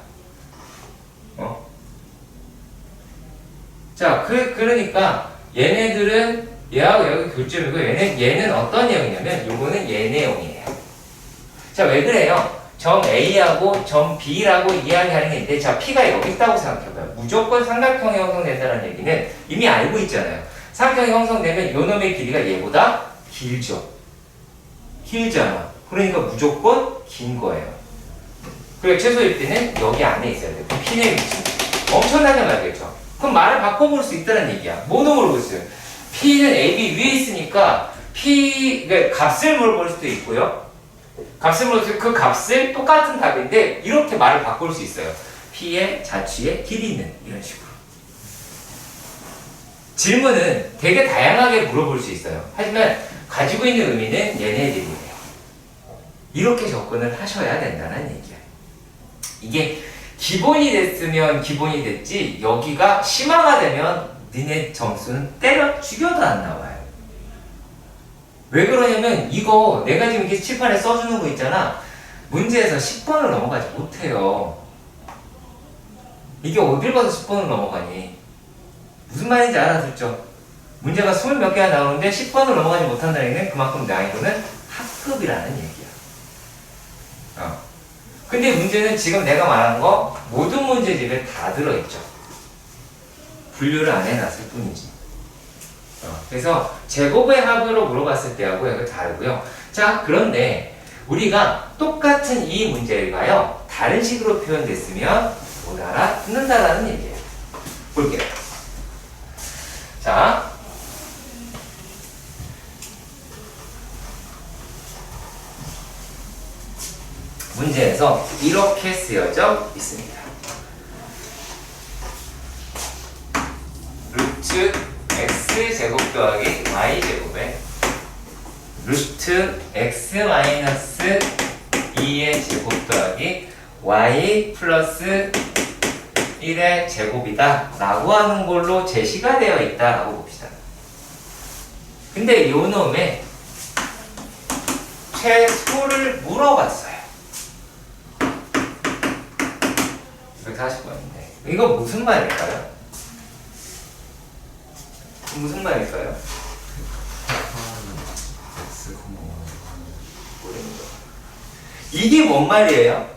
자, 그러니까 얘네들은 얘하고 여기 교점이고 얘는 어떤 내용이냐면 요거는 얘 내용이에요. 자, 왜 그래요? 점 A하고 점 B라고 이야기하는 게 있는데 자, P가 여기 있다고 생각해봐요. 무조건 삼각형이 형성된다는 얘기는 이미 알고 있잖아요. 삼각형이 형성되면 요놈의 길이가 얘보다 길죠. 길잖아. 그러니까 무조건 긴 거예요. 그리고 최소일 때는 여기 안에 있어야 돼. P의 위치. 엄청나게 말겠죠. 그럼 말을 바꿔볼 수 있다는 얘기야. 뭐도 모르겠어요. P는 AB 위에 있으니까 P의 값을 물어볼 수도 있고요. 값을 물어서 그 값을 똑같은 답인데 이렇게 말을 바꿀 수 있어요. P의 자취의 길이는 이런 식으로. 질문은 되게 다양하게 물어볼 수 있어요. 하지만 가지고 있는 의미는 얘네들이에요. 이렇게 접근을 하셔야 된다는 얘기야. 이게 기본이 됐으면 기본이 됐지 여기가 심화가 되면 니네 점수는 때려 죽여도 안 나와요. 왜 그러냐면 이거 내가 지금 이렇게 칠판에 써주는 거 있잖아. 문제에서 10번을 넘어가지 못해요. 이게 어딜 봐서 10번을 넘어가니? 무슨 말인지 알아듣죠? 문제가 20몇 개가 나오는데 10번을 넘어가지 못한다는 얘기는 그만큼 난이도는 하급이라는 얘기야. 근데 문제는 지금 내가 말한 거 모든 문제집에 다 들어있죠. 분류를 안 해놨을 뿐이지. 그래서 제곱의 합으로 물어봤을 때하고 이거 다르고요. 자, 그런데 우리가 똑같은 이 문제가요 다른 식으로 표현됐으면 못 알아듣는다라는 얘기예요. 볼게요. 자, 문제에서 이렇게 쓰여져 있습니다. 루트 x제곱 더하기 y제곱에 루트 x 마이너스 2의 제곱 더하기 y 플러스 1의 제곱이다 라고 하는 걸로 제시가 되어 있다 라고 봅시다. 근데 요 놈의 최소를 물어봤어요. 240번인데 이거 무슨 말일까요? 무슨 말일까요? 이게 뭔 말이에요?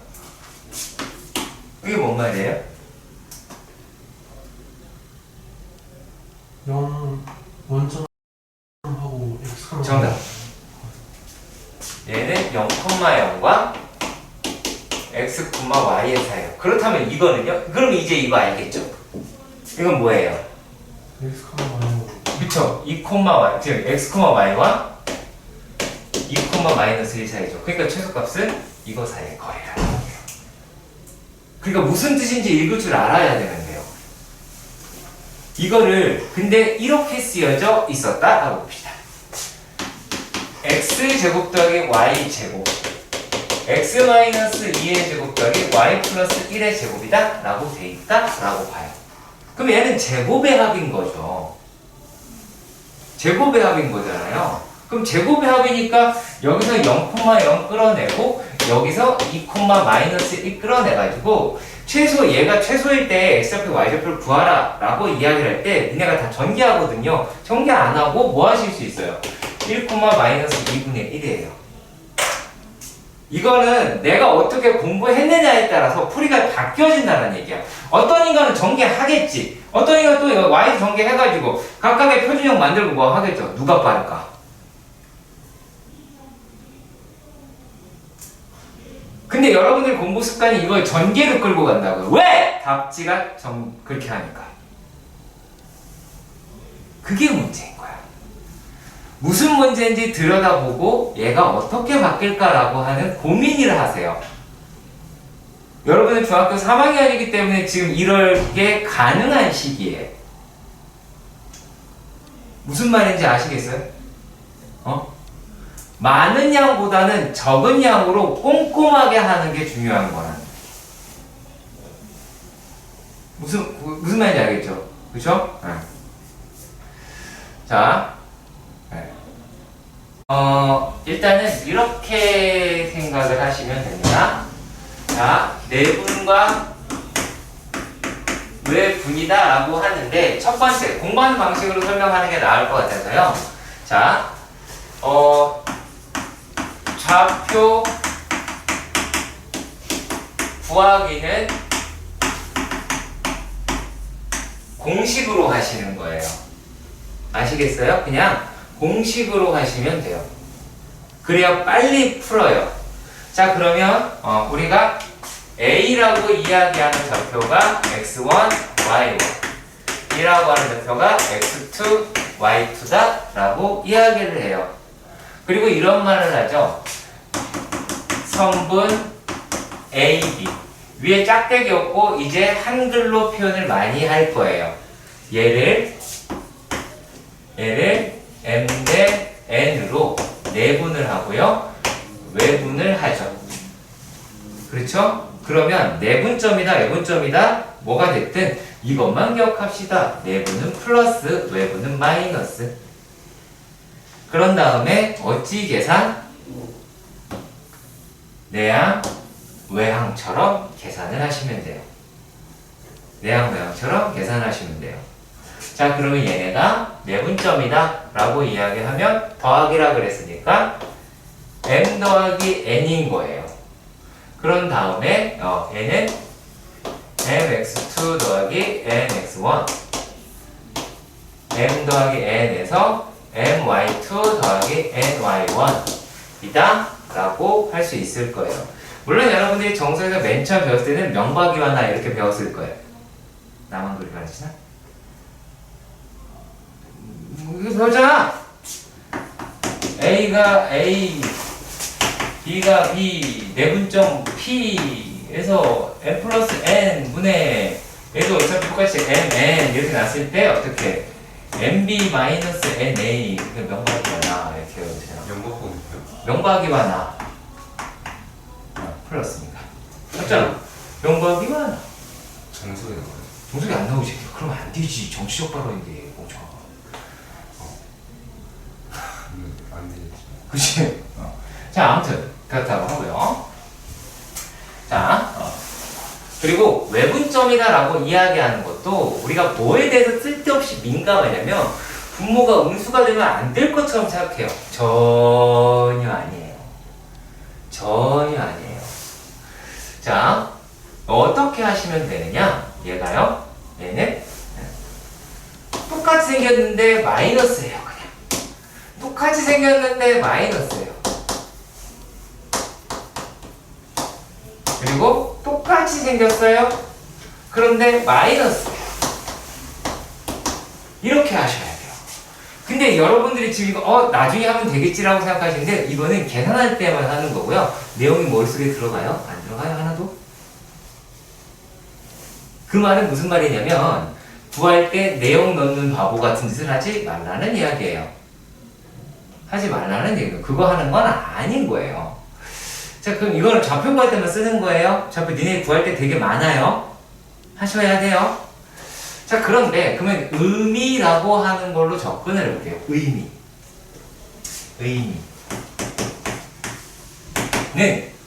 이게 뭔 말이에요? 0 원점하고 x 정답. 얘는 0,0과 x, y의 사이요. 그렇다면 이거는요? 그럼 이제 이거 알겠죠? 이건 뭐예요? x, y 그쵸? 2,y, 즉 x, y와 2, 마이너스 1 사이죠. 그러니까 최소값은 이거 사이의 거리라는 거예요. 그러니까 무슨 뜻인지 읽을 줄 알아야 되는데요. 이거를 근데 이렇게 쓰여져 있었다라고 봅시다. x제곱 더하기 y제곱 x 마이너스 2의 제곱 더하기 y 플러스 1의 제곱이다 라고 돼 있다 라고 봐요. 그럼 얘는 제곱의 합인 거죠. 제곱의 합인 거잖아요. 그럼 제곱의 합이니까 여기서 0,0 끌어내고 여기서 2, 마이너스 1 끌어내가지고 최소 얘가 최소일 때 x좌표 y좌표를 구하라 라고 이야기를 할 때 니네가 다 전개하거든요. 전개 안 하고 뭐 하실 수 있어요? 1, 마이너스 2분의 1이에요. 이거는 내가 어떻게 공부했느냐에 따라서 풀이가 바뀌어진다는 얘기야. 어떤 인간은 전개하겠지. 어떤 인간은 또 이거 y 전개해가지고 각각의 표준형 만들고 뭐 하겠죠. 누가 빠를까? 근데 여러분들 공부 습관이 이걸 전개로 끌고 간다고요. 왜? 답지가 그렇게 하니까. 그게 문제인 거야. 무슨 문제인지 들여다보고 얘가 어떻게 바뀔까라고 하는 고민을 하세요. 여러분은 중학교 3학년이기 때문에 지금 이럴 게 가능한 시기에 무슨 말인지 아시겠어요? 많은 양보다는 적은 양으로 꼼꼼하게 하는 게 중요한 거라는 무슨 말인지 알겠죠? 그쵸? 네. 자, 네. 일단은 이렇게 생각을 하시면 됩니다. 자, 내분과 외분이다 라고 하는데 첫 번째 공부하는 방식으로 설명하는 게 나을 것 같아서요. 자, 좌표 구하기는 공식으로 하시는 거예요. 아시겠어요? 그냥 공식으로 하시면 돼요. 그래야 빨리 풀어요. 자, 그러면 우리가 A라고 이야기하는 좌표가 x1, y1 B라고 하는 좌표가 x2, y2다 라고 이야기를 해요. 그리고 이런 말을 하죠. 성분 AB. 위에 짝대기 없고 이제 한글로 표현을 많이 할 거예요. 얘를 M 대 N으로 내분을 하고요. 외분을 하죠. 그렇죠? 그러면 내분점이다, 외분점이다, 뭐가 됐든 이것만 기억합시다. 내분은 플러스, 외분은 마이너스. 그런 다음에 어찌 계산? 내항, 외항처럼 계산을 하시면 돼요. 내항, 외항처럼 계산하시면 돼요. 자, 그러면 얘네가 내분점이다 라고 이야기하면 더하기라 그랬으니까 M 더하기 N인 거예요. 그런 다음에 N은 mx2 더하기 mx1 m 더하기 n에서 my2 더하기 ny1 이다 라고 할 수 있을 거예요. 물론 여러분들이 정수에서 맨 처음 배웠을 때는 명박이와나 이렇게 배웠을 거예요. 나만 그렇게 가르치나? 이거 배웠잖아! A가 A, B가 B, 내분점 P에서 M 플러스 N 분의 얘도 어차피 똑같이 MN 이렇게 났을 때 어떻게 MB 마이너스 NA 명박이와 나 이렇게 해도 되나? 연극법이요? 명박이와 나 플러스니까 맞잖아. 명박이와 나 정석이 나와요. 정석이 안 나오지. 그러면 안 되지. 정치적 발언인데 뭐죠? 안 되지. 그치? 자, 아무튼 그렇다고 하고요. 자, 그리고 외분점이다라고 이야기하는 것도 우리가 뭐에 대해서 쓸데없이 민감하냐면 분모가 음수가 되면 안 될 것처럼 생각해요. 전혀 아니에요. 전혀 아니에요. 자, 어떻게 하시면 되느냐? 얘가요. 얘는 똑같이 생겼는데 마이너스예요. 그냥 똑같이 생겼는데 마이너스예요. 그리고 똑같이 생겼어요. 그런데 마이너스. 이렇게 하셔야 돼요. 근데 여러분들이 지금 이거 나중에 하면 되겠지라고 생각하시는데 이거는 계산할 때만 하는 거고요. 내용이 머릿속에 들어가요? 안 들어가요? 하나도? 그 말은 무슨 말이냐면 구할 때 내용 넣는 바보 같은 짓을 하지 말라는 이야기예요. 하지 말라는 얘기예요. 그거 하는 건 아닌 거예요. 자, 그럼 이거는 좌표 구할 때만 쓰는 거예요. 좌표 니네 구할 때 되게 많아요. 하셔야 돼요. 자, 그런데 그러면 의미라고 하는 걸로 접근을 해볼게요. 의미. 의미는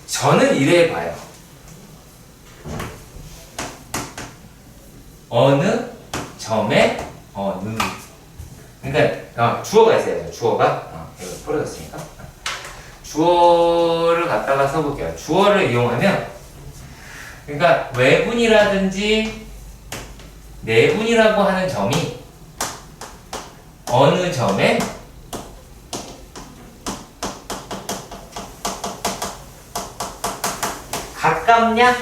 저는 이래 봐요. 어느 점에 어느. 그러니까 주어가 있어야죠. 주어가 이거 풀어졌으니까. 주어를 갖다가 써볼게요. 주어를 이용하면 그러니까 외분이라든지 내분이라고 하는 점이 어느 점에 가깝냐?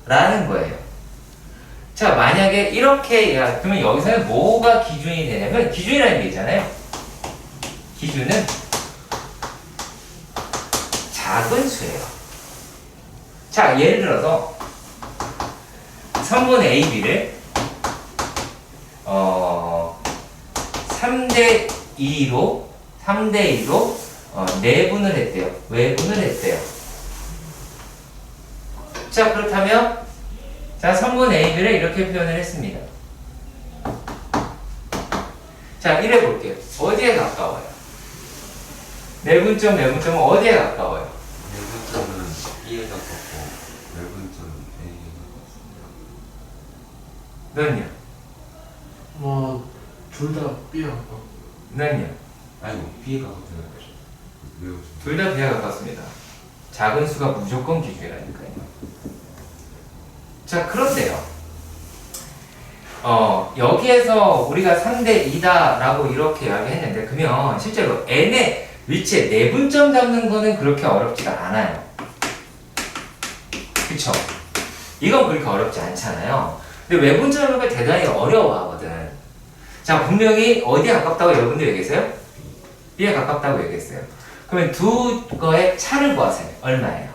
라는 거예요. 자, 만약에 이렇게 그러면 여기서는 뭐가 기준이 되냐면 기준이라는 게 있잖아요. 기준은 작은 수예요. 자, 예를 들어서 성분 AB를 3대 2로 내분을 했대요. 외분을 했대요. 자, 그렇다면 자, 성분 AB를 이렇게 표현을 했습니다. 자, 이래 볼게요. 어디에 가까워요? 내분점, 외분점은 어디에 가까워요? 내분점은 B에 가깝고 외분점은 A에 가깝습니다. 넌요? 둘 다 B야. 넌요? 아이고 B에 가깝다는 거죠. 외우죠. 둘 다 B에 가깝습니다. 작은 수가 무조건 기준이라니까요. 자, 그런데요. 여기에서 우리가 3대 2다 라고 이렇게 이야기했는데 그러면 실제로 n의 위치에 내분점 잡는 거는 그렇게 어렵지가 않아요. 그쵸? 이건 그렇게 어렵지 않잖아요. 근데 외분점 잡는 걸 대단히 어려워하거든. 자, 분명히 어디에 가깝다고 여러분들 얘기했어요? B에 가깝다고 얘기했어요. 그러면 두 거의 차를 구하세요. 얼마예요?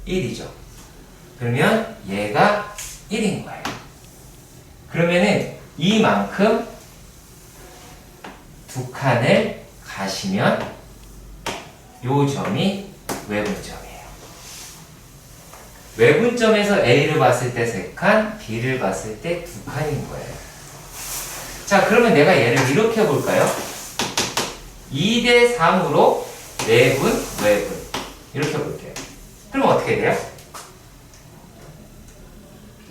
1이죠. 그러면 얘가 1인 거예요. 그러면은 이만큼 두 칸을 가시면 요 점이 외분점이에요. 외분점에서 A를 봤을 때 3칸, B를 봤을 때 2칸인 거예요. 자, 그러면 내가 얘를 이렇게 볼까요? 2대 3으로 내분, 외분. 이렇게 볼게요. 그럼 어떻게 돼요?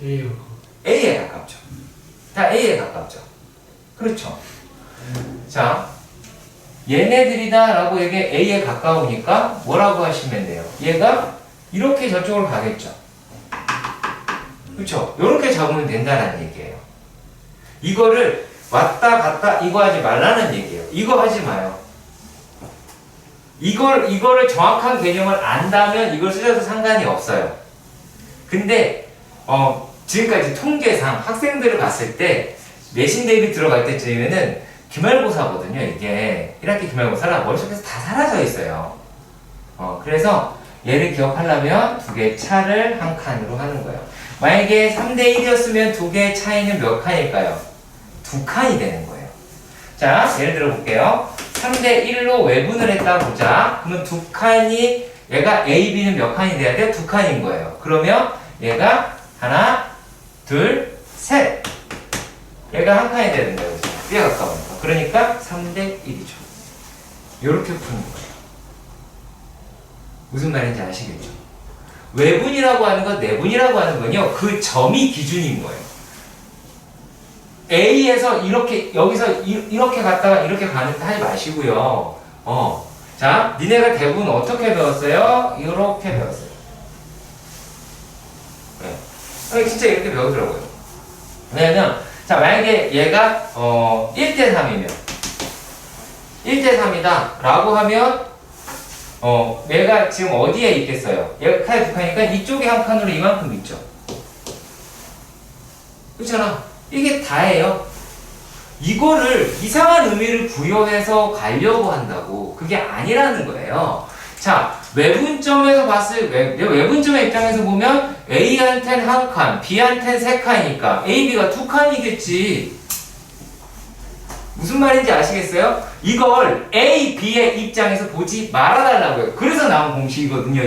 A요. A에 가깝죠. 다 A에 가깝죠. 그렇죠. 자, 얘네들이다 라고 이게 A에 가까우니까 뭐라고 하시면 돼요? 얘가 이렇게 저쪽으로 가겠죠. 그렇죠. 이렇게 잡으면 된다는 얘기예요. 이거를 왔다 갔다 이거 하지 말라는 얘기예요. 이거 하지 마요. 이거를 정확한 개념을 안다면 이걸 쓰셔도 상관이 없어요. 근데 지금까지 통계상 학생들을 봤을 때 내신 대비 들어갈 때쯤이면은 기말고사거든요. 이게 1학기 기말고사라 머릿속에서 다 사라져 있어요. 그래서 얘를 기억하려면 두 개의 차를 한 칸으로 하는 거예요. 만약에 3대 1이었으면 두 개의 차이는 몇 칸일까요? 두 칸이 되는 거예요. 자, 예를 들어 볼게요. 3대 1로 외분을 했다 보자. 그러면 두 칸이 얘가 A, B는 몇 칸이 돼야 돼요? 두 칸인 거예요. 그러면 얘가 하나, 둘, 셋. 얘가 한 칸이 되는 거예요. 꽤 가까우니까. 그러니까 3대 1이죠. 이렇게 푸는 거예요. 무슨 말인지 아시겠죠? 외분이라고 하는 건, 내분이라고 하는 건요, 그 점이 기준인 거예요. A에서 이렇게, 여기서 이렇게 갔다가 이렇게 가는 하지 마시고요. 자, 니네가 대부분 어떻게 배웠어요? 이렇게 배웠어요. 네. 진짜 이렇게 배우더라고요. 왜냐면, 자, 만약에 얘가, 1대 3이면, 1대 3이다, 라고 하면, 얘가 지금 어디에 있겠어요? 얘가 칸에 두 칸이니까 이쪽에 한 칸으로 이만큼 있죠. 그렇잖아. 이게 다예요. 이거를 이상한 의미를 부여해서 가려고 한다고. 그게 아니라는 거예요. 자, 외분점에서 외분점의 입장에서 보면 A한테는 한 칸, B한테는 세 칸이니까 A, B가 두 칸이겠지. 무슨 말인지 아시겠어요? 이걸 A, B의 입장에서 보지 말아달라고요. 그래서 나온 공식이거든요.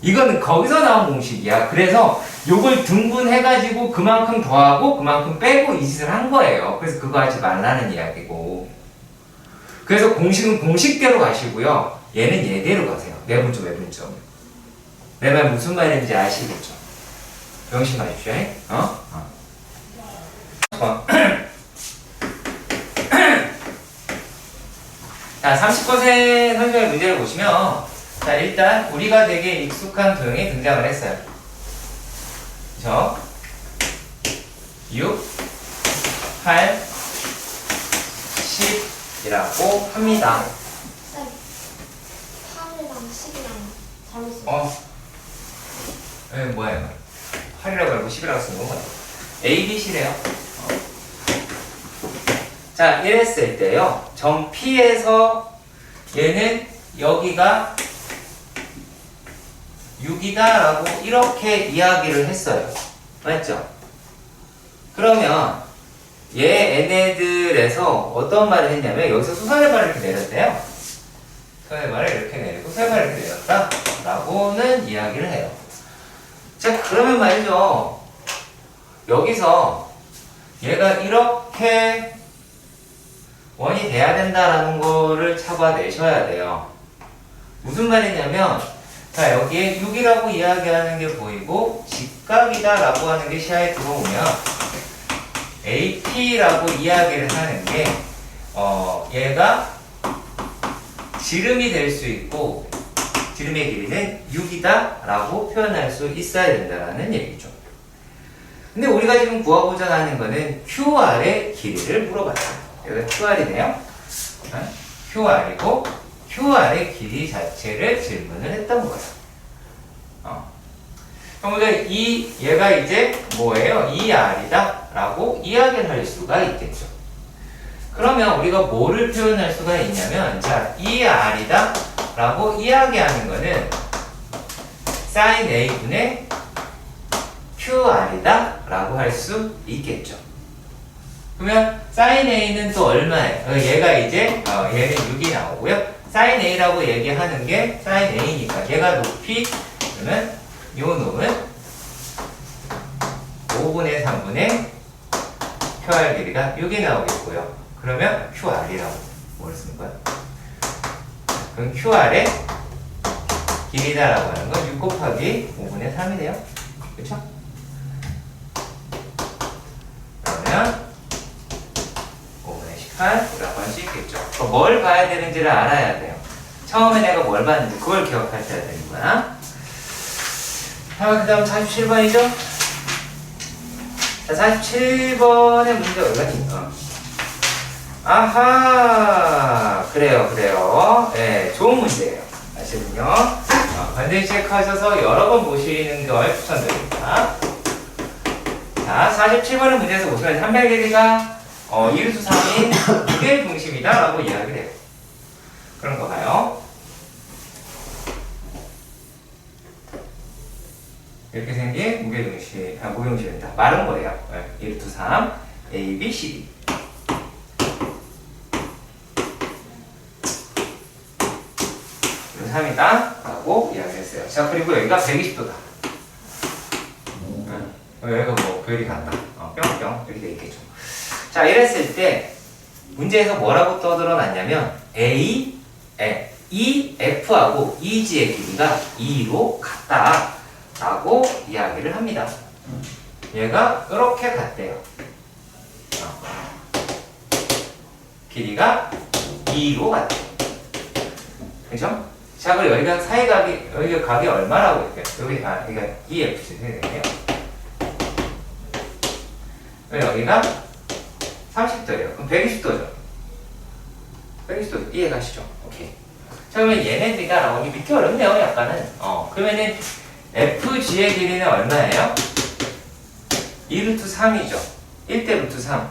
이거는 거기서 나온 공식이야. 그래서 요걸 등분해가지고 그만큼 더하고 그만큼 빼고 이 짓을 한 거예요. 그래서 그거 하지 말라는 이야기고. 그래서 공식은 공식대로 가시고요. 얘는 얘대로 가세요. 내분점, 외분점. 내 말 무슨 말인지 아시겠죠? 명심 하십시오. 자, 30% 선생님의 문제를 보시면, 자, 일단 우리가 되게 익숙한 도형이 등장을 했어요. 그죠? 6, 8, 10이라고 합니다. 쌤, 8이랑 10이랑 잘못 썼어. 뭐야, 이거. 8이라고 알고 10이라고 쓴 건 뭐야? A, B, C래요. 자, 이랬을 때요. 점 P에서 얘는 여기가 6이다 라고 이렇게 이야기를 했어요. 맞죠? 그러면 얘네들에서 어떤 말을 했냐면 여기서 수선의 발을 이렇게 내렸대요. 수선의 발을 이렇게 내리고 수선의 발을 이렇게 내렸다 라고는 이야기를 해요. 자, 그러면 말이죠. 여기서 얘가 이렇게 원이 돼야 된다라는 거를 잡아내셔야 돼요. 무슨 말이냐면, 자, 여기에 6이라고 이야기하는 게 보이고, 직각이다 라고 하는 게 시야에 들어오면, AP라고 이야기를 하는 게, 얘가 지름이 될 수 있고, 지름의 길이는 6이다 라고 표현할 수 있어야 된다는 얘기죠. 근데 우리가 지금 구하고자 하는 거는 QR의 길이를 물어봤어요. 여기가 QR이네요. QR이고 QR의 길이 자체를 질문을 했던 거예요. 그럼 우리가 얘가 이제 뭐예요? 2R이다 라고 이야기를 할 수가 있겠죠. 그러면 우리가 뭐를 표현할 수가 있냐면, 자, 2R이다 라고 이야기하는 거는 sin A분의 QR이다 라고 할 수 있겠죠. 그러면 sin A는 또 얼마예요? 얘가 이제 얘는 6이 나오고요. sin A라고 얘기하는 게 sin A니까 얘가 높이 그러면 요 놈은 5분의 3분의 QR 길이가 6이 나오겠고요. 그러면 QR이라고 뭘 쓰는 거야? 그럼 QR의 길이다라고 하는 건 6 곱하기 5분의 3이네요. 그렇죠? 그러면 5분의 18이라고 할 수 있겠죠. 그럼 뭘 봐야 되는지를 알아야 돼요. 처음에 내가 뭘 봤는지 그걸 기억하셔야 되는 거야. 자, 그 다음 47번이죠? 자, 47번의 문제 어디가니? 아하, 그래요. 네, 좋은 문제예요. 아시군요. 반드시 체크하셔서 여러 번 보시는 걸 추천드립니다. 자, 47번의 문제에서 보시면 300의 길이가 2루트 3인 무게 중심이다 라고 이야기를 해요. 그런 거 봐요. 이렇게 생긴 무게중심입니다. 마른 거예요. 네, 2루트 3, A, B, C, D. 3이다 라고 이야기했어요. 자, 그리고 여기가 120도다. 여기가 뭐 별이 같다. 뿅뿅 이렇게 돼 있겠죠. 자, 이랬을 때 문제에서 뭐라고 떠들어놨냐면 EF하고 EG의 길이가 2로 같다 라고 이야기를 합니다. 얘가 이렇게 같대요. 길이가 2로 같대요. 그죠? 자, 그리고 여기가 사이각이, 여기가 각이 얼마라고 할게요? 여기가 EFC 되네요. 여기가 30도예요. 그럼 120도죠. 120도 이해가시죠? 오케이. 자, 그러면 얘네들이가 나오기 믿기 어렵네요, 약간은. 그러면은 FG의 길이는 얼마예요? 2루트 3이죠. 1대 루트 3.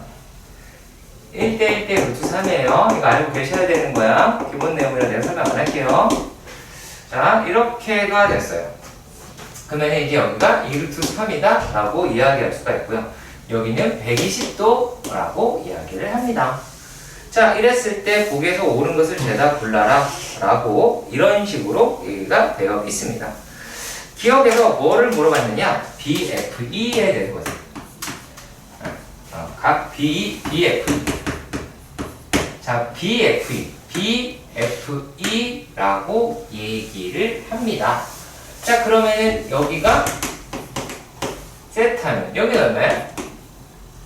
1대 루트 3이에요. 이거 알고 계셔야 되는 거야. 기본 내용이라 내가 설명 안 할게요. 자, 이렇게가 됐어요. 그러면 이제 여기가 2루트 3이다 라고 이야기할 수가 있고요. 여기는 120도 라고 이야기를 합니다. 자, 이랬을 때 복에서 옳은 것을 죄다 골라라 라고 이런 식으로 얘기가 되어 있습니다. 기억에서 뭐를 물어봤느냐? BFE에 대한 것을. 각 BFE. 자, BFE라고 얘기를 합니다. 자, 그러면은 여기가 세타는 여기는 얼마야?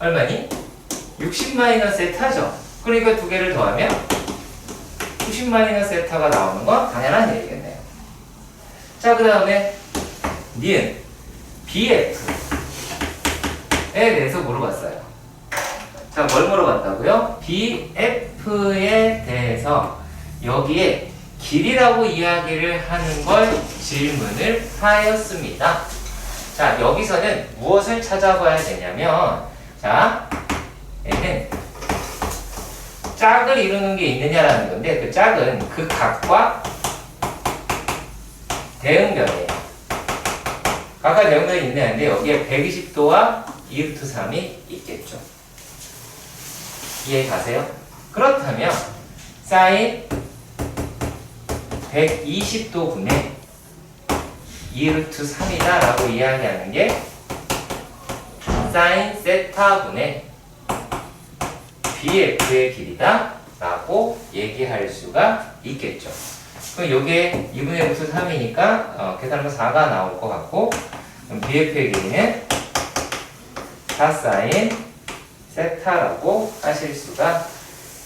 얼마니? 60 마이너스 세타죠. 그러니까 두 개를 더하면 90 마이너스 세타가 나오는 건 당연한 얘기겠네요. 자, 그 다음에 니은 BF에 대해서 물어봤어요. 자, 뭘 물어봤다고요? BF에 대해서 여기에 길이라고 이야기를 하는 걸 질문을 하였습니다. 자, 여기서는 무엇을 찾아봐야 되냐면, 자, 얘는 짝을 이루는 게 있느냐라는 건데, 그 짝은 그 각과 대응변이에요. 각과 대응변이 있는데, 여기에 120도와 2루트 3이 있겠죠. 이해 가세요? 그렇다면 사인 120도 분의 2루트 3이다 라고 이야기하는 게 사인 세타 분의 BF의 길이다 라고 얘기할 수가 있겠죠. 그럼 요게 2분의 루트 3이니까 계산하면 4가 나올 것 같고, 그럼 BF의 길이는 4 사인 세타라고 하실 수가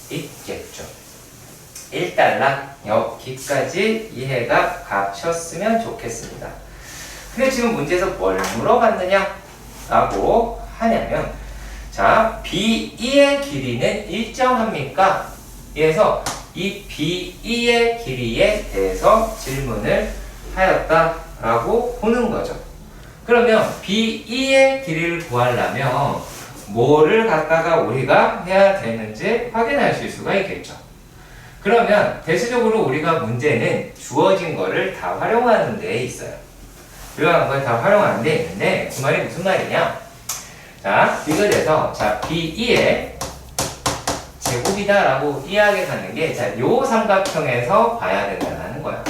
있겠죠. 1달러 여기까지 이해가 가셨으면 좋겠습니다. 근데 지금 문제에서 뭘 물어봤느냐 라고 하냐면, 자, BE의 길이는 일정합니까? 그래서 이 BE의 길이에 대해서 질문을 하였다라고 보는 거죠. 그러면 BE의 길이를 구하려면 뭐를 갖다가 우리가 해야 되는지 확인하실 수가 있겠죠. 그러면 대체적으로 우리가 문제는 주어진 거를 다 활용하는 데 있어요. 이런 건 다 활용 안 돼 있는데 그 말이 무슨 말이냐? 자, 이거에서 자 B2의 제곱이다라고 이야기하는 게 자, 요 삼각형에서 봐야 된다는 거야.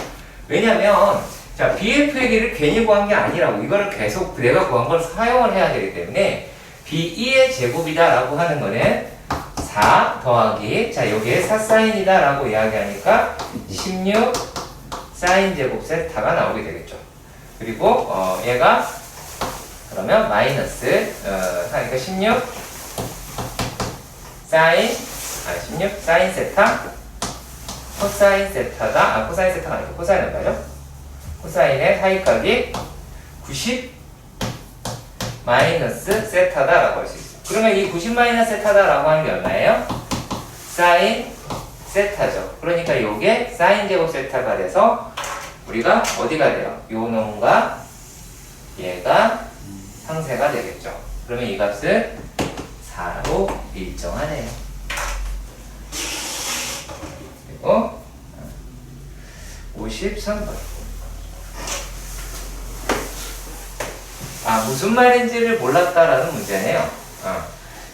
왜냐면 자, BF의 길이를 괜히 구한 게 아니라고 이거를 계속 내가 구한 걸 사용을 해야 되기 때문에 B2의 제곱이다라고 하는 거는 4 더하기 자, 여기에 4사인이다 라고 이야기하니까 16 사인 제곱 세타가 나오게 되겠죠. 그리고 얘가 그러면 마이너스 그러니까 16 사인 세타 코사인 세타다. 코사인 세타가 아니고 코사인 얼마죠? 코사인의 사이각이 90 마이너스 세타다라고 할 수 있어요. 그러면 이 90 마이너스 세타다라고 하는 게 얼마예요? 사인 세타죠. 그러니까 이게 사인 제곱 세타가 돼서 우리가 어디가 돼요? 요 놈과 얘가 상세가 되겠죠. 그러면 이 값은 4로 일정하네요. 그리고 53번. 무슨 말인지를 몰랐다라는 문제네요.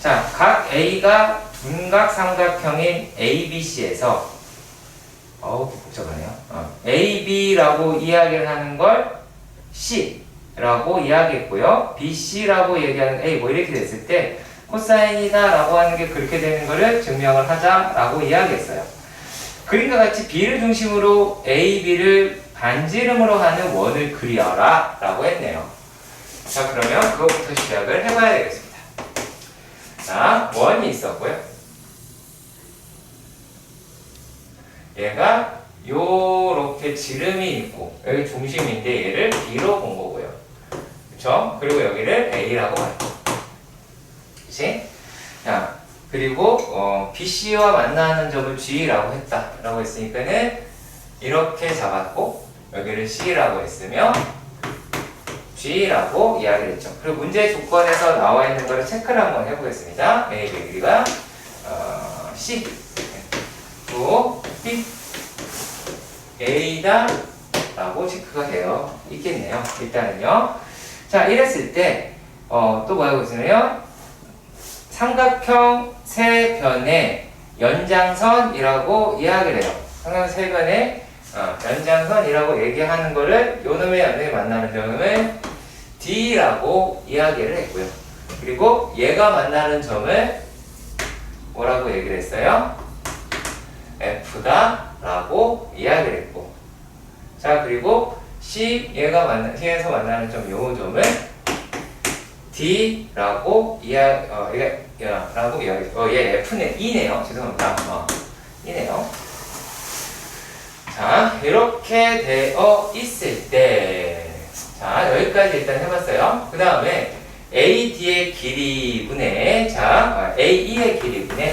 자, 각 A가 둔각 삼각형인 ABC에서 복잡하네요. AB라고 이야기를 하는 걸 C라고 이야기했고요. BC라고 얘기하는 A 뭐 이렇게 됐을 때 코사인이다 라고 하는 게 그렇게 되는 거를 증명을 하자라고 이야기했어요. 그림과 같이 B를 중심으로 AB를 반지름으로 하는 원을 그려라 라고 했네요. 자, 그러면 그것부터 시작을 해봐야 되겠습니다. 자, 원이 있었고요. 얘가 요렇게 지름이 있고 여기 중심인데 얘를 B로 본 거고요. 그쵸? 그리고 여기를 A라고 할게요. 그치? 자, 그리고 BC와 만나는 점을 G라고 했다라고 했으니까는 이렇게 잡았고 여기를 C라고 했으며 G라고 이야기를 했죠. 그리고 문제 조건에서 나와 있는 거를 체크를 한번 해보겠습니다. A의 길이가 C 또 B A다 라고 체크가 되어 있겠네요. 일단은요. 자, 이랬을 때 또 뭐라고 있으면 삼각형 세 변의 연장선이라고 이야기를 해요. 삼각형 세 변의 연장선이라고 얘기하는 거를 요 놈의 연장이 만나는 점을 D라고 이야기를 했고요. 그리고 얘가 만나는 점을 뭐라고 얘기를 했어요? F다 라고 이야기를 했고, 자, 그리고 C에서 만나는 점 요 점을 D라고 라고 이야기. 얘 F네, E네요. 죄송합니다. E네요. 자, 이렇게 되어 있을 때, 자, 여기까지 일단 해봤어요. 그 다음에 AD의 길이분의, 자, AE의 길이분의,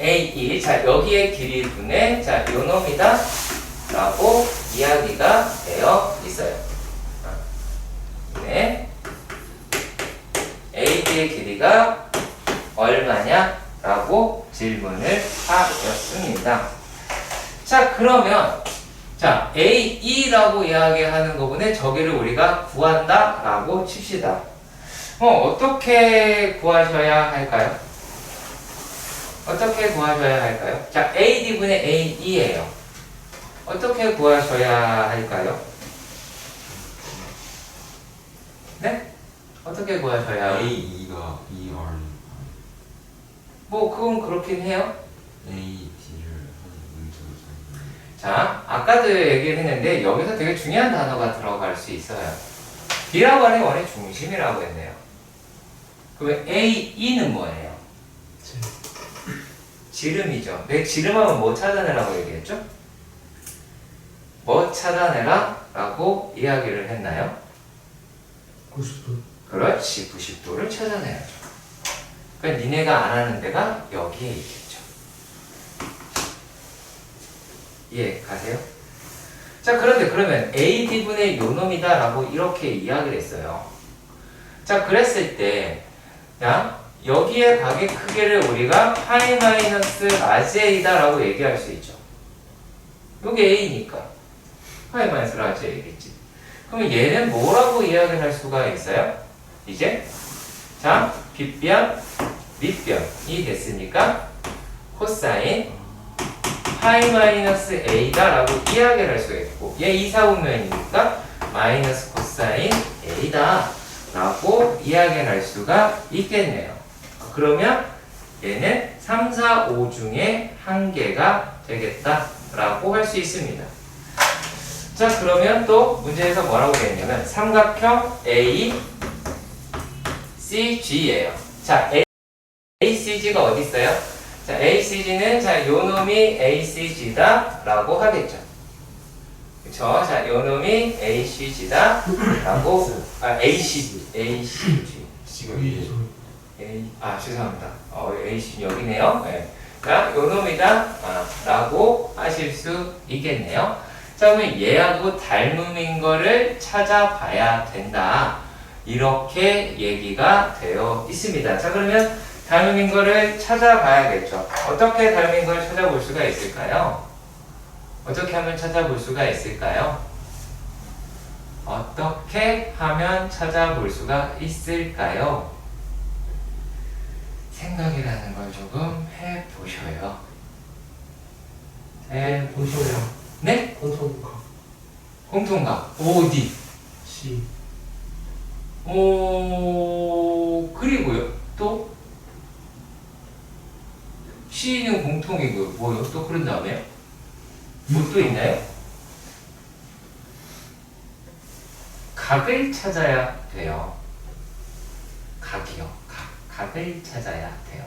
AE, 자, 여기의 길이분의, 자, 요 놈이다 라고 이야기가 되어 있어요. 네. AD의 길이가 얼마냐? 라고 질문을 하였습니다. 자, 그러면 자, AE라고 이야기하는 거분에 저기를 우리가 구한다 라고 칩시다. 어떻게 구하셔야 할까요? 어떻게 구하셔야 할까요? 자, AD분의 AE예요. 어떻게 구하셔야 할까요? 네? 어떻게 구하셔야? AE가 ER 뭐 그건 그렇긴 해요. AD를 한 문제로 자, 아까도 얘기를 했는데 여기서 되게 중요한 단어가 들어갈 수 있어요. B라고 하는 원의 중심이라고 했네요. 그러면 AE는 뭐예요? 지름이죠. 지름하면 뭐 찾아내라고 얘기했죠? 뭐 찾아내라? 라고 이야기를 했나요? 90도. 그렇지, 90도를 찾아내야죠. 그러니까 니네가 안 하는 데가 여기에 있겠죠. 이해 가세요? 자, 그런데 그러면 AD분의 요놈이다 라고 이렇게 이야기를 했어요. 자, 그랬을 때, 자, 여기에 각의 크기를 우리가 파이 마이너스 라지 A다 라고 얘기할 수 있죠. 여기 A니까 파이 마이너스 라지 A겠지. 그러면 얘는 뭐라고 이야기를 할 수가 있어요? 이제 자, 빗변, 밑변이 됐으니까 코사인 파이 마이너스 A다 라고 이야기를 할 수가 있고 얘 이사분면이니까 마이너스 코사인 A다 라고 이야기를 할 수가 있겠네요. 그러면 얘는 3, 4, 5 중에 한 개가 되겠다 라고 할 수 있습니다. 자, 그러면 또 문제에서 뭐라고 되어 있냐면 삼각형 ACG예요. 자, ACG가 어디 있어요? 자, ACG는 자, 요 놈이 ACG다 라고 하겠죠. 그쵸? 자, 요 놈이 ACG다 라고 ACG C가 위 위에. 죄송합니다. AC 여기네요. 네. 자, 요 놈이다 라고 하실 수 있겠네요. 자, 그러면 얘하고 닮음인 거를 찾아봐야 된다. 이렇게 얘기가 되어 있습니다. 자, 그러면 닮음인 거를 찾아봐야겠죠. 어떻게 닮은 걸 찾아볼 수가 있을까요? 어떻게 하면 찾아볼 수가 있을까요? 어떻게 하면 찾아볼 수가 있을까요? 생각이라는 걸 조금 해보셔요. 공통각. 네? 공통각. 공통각. 어디? C. 그리고요. 또? C는 공통이고, 뭐요? 또 그런 다음에요? 뭐 또 있나요? 각을 찾아야 돼요. 각이요. 각을 찾아야 돼요.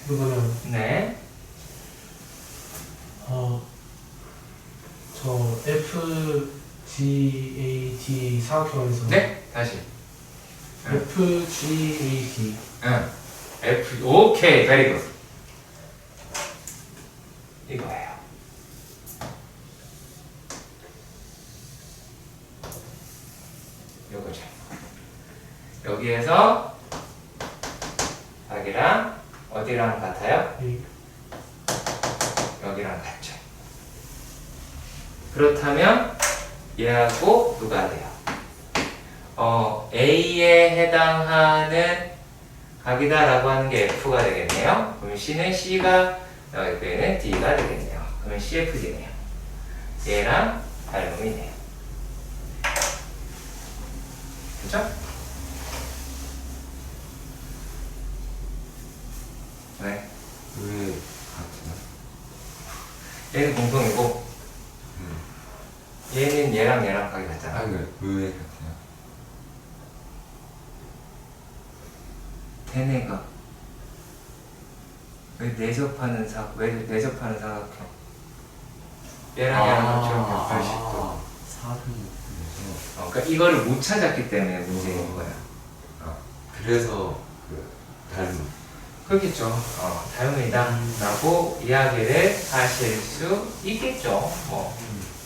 그거는 네. 저 FGAD 사각형에서. 네? 다시. FGAD. 응. 오케이, very good. 이거예요. 요거죠. 여기에서 각이랑 어디랑 같아요? A. 여기랑 같죠. 그렇다면 얘하고 누가 돼요? A에 해당하는 각이다라고 하는 게 F가 되겠네요. 그럼 C는 C가, 여기는 D가 되겠네요. 그러면 CFD네요. 얘랑 닮음이네요. 그쵸? 네. 왜 같아요? 얘는 공통이고, 얘는 얘랑 각이 같잖아. 왜 같아요? 걔네가 왜 내접하는 사각형? 얘랑 합치면 180도. 사등에서 그러니까 이거를 못 찾았기 때문에 문제인 거야. 그래서 닮음. 그렇겠죠. 닮음이다 라고 이야기를 하실 수 있겠죠.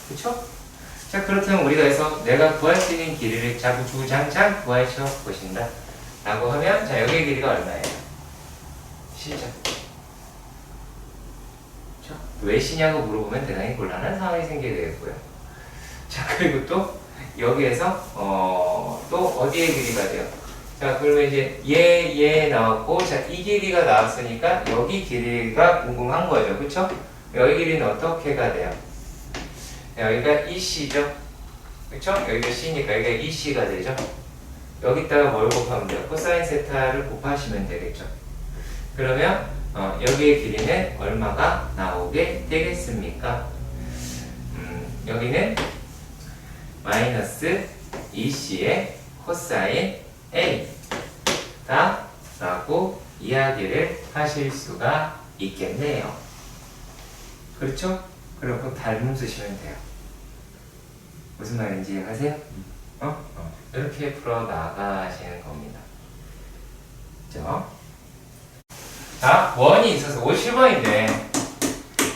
그쵸? 자, 그렇다면 우리가 해서 내가 구할 수 있는 길이를 자구장창 구하셔 보신다 라고 하면, 자, 여기의 길이가 얼마예요? C죠. 그쵸? 왜 C냐고 물어보면 대단히 곤란한 상황이 생기게 되겠고요. 자, 그리고 또 여기에서 또 어디의 길이가 돼요? 자, 그러면 이제 얘 나왔고, 자, 이 길이가 나왔으니까 여기 길이가 궁금한 거죠. 그쵸? 여기 길이는 어떻게가 돼요? 여기가 EC죠? 그쵸? 여기가 C니까 여기가 EC가 되죠? 여기다가 뭘 곱하면 돼요? 코사인 세타를 곱하시면 되겠죠? 그러면 여기의 길이는 얼마가 나오게 되겠습니까? 여기는 마이너스 EC의 코사인 A다 라고 이야기를 하실 수가 있겠네요. 그렇죠? 그리고 닮음 쓰시면 돼요. 무슨 말인지 이해하세요? 이렇게 풀어 나가시는 겁니다. 그죠? 자, 원이 있어서 57번인데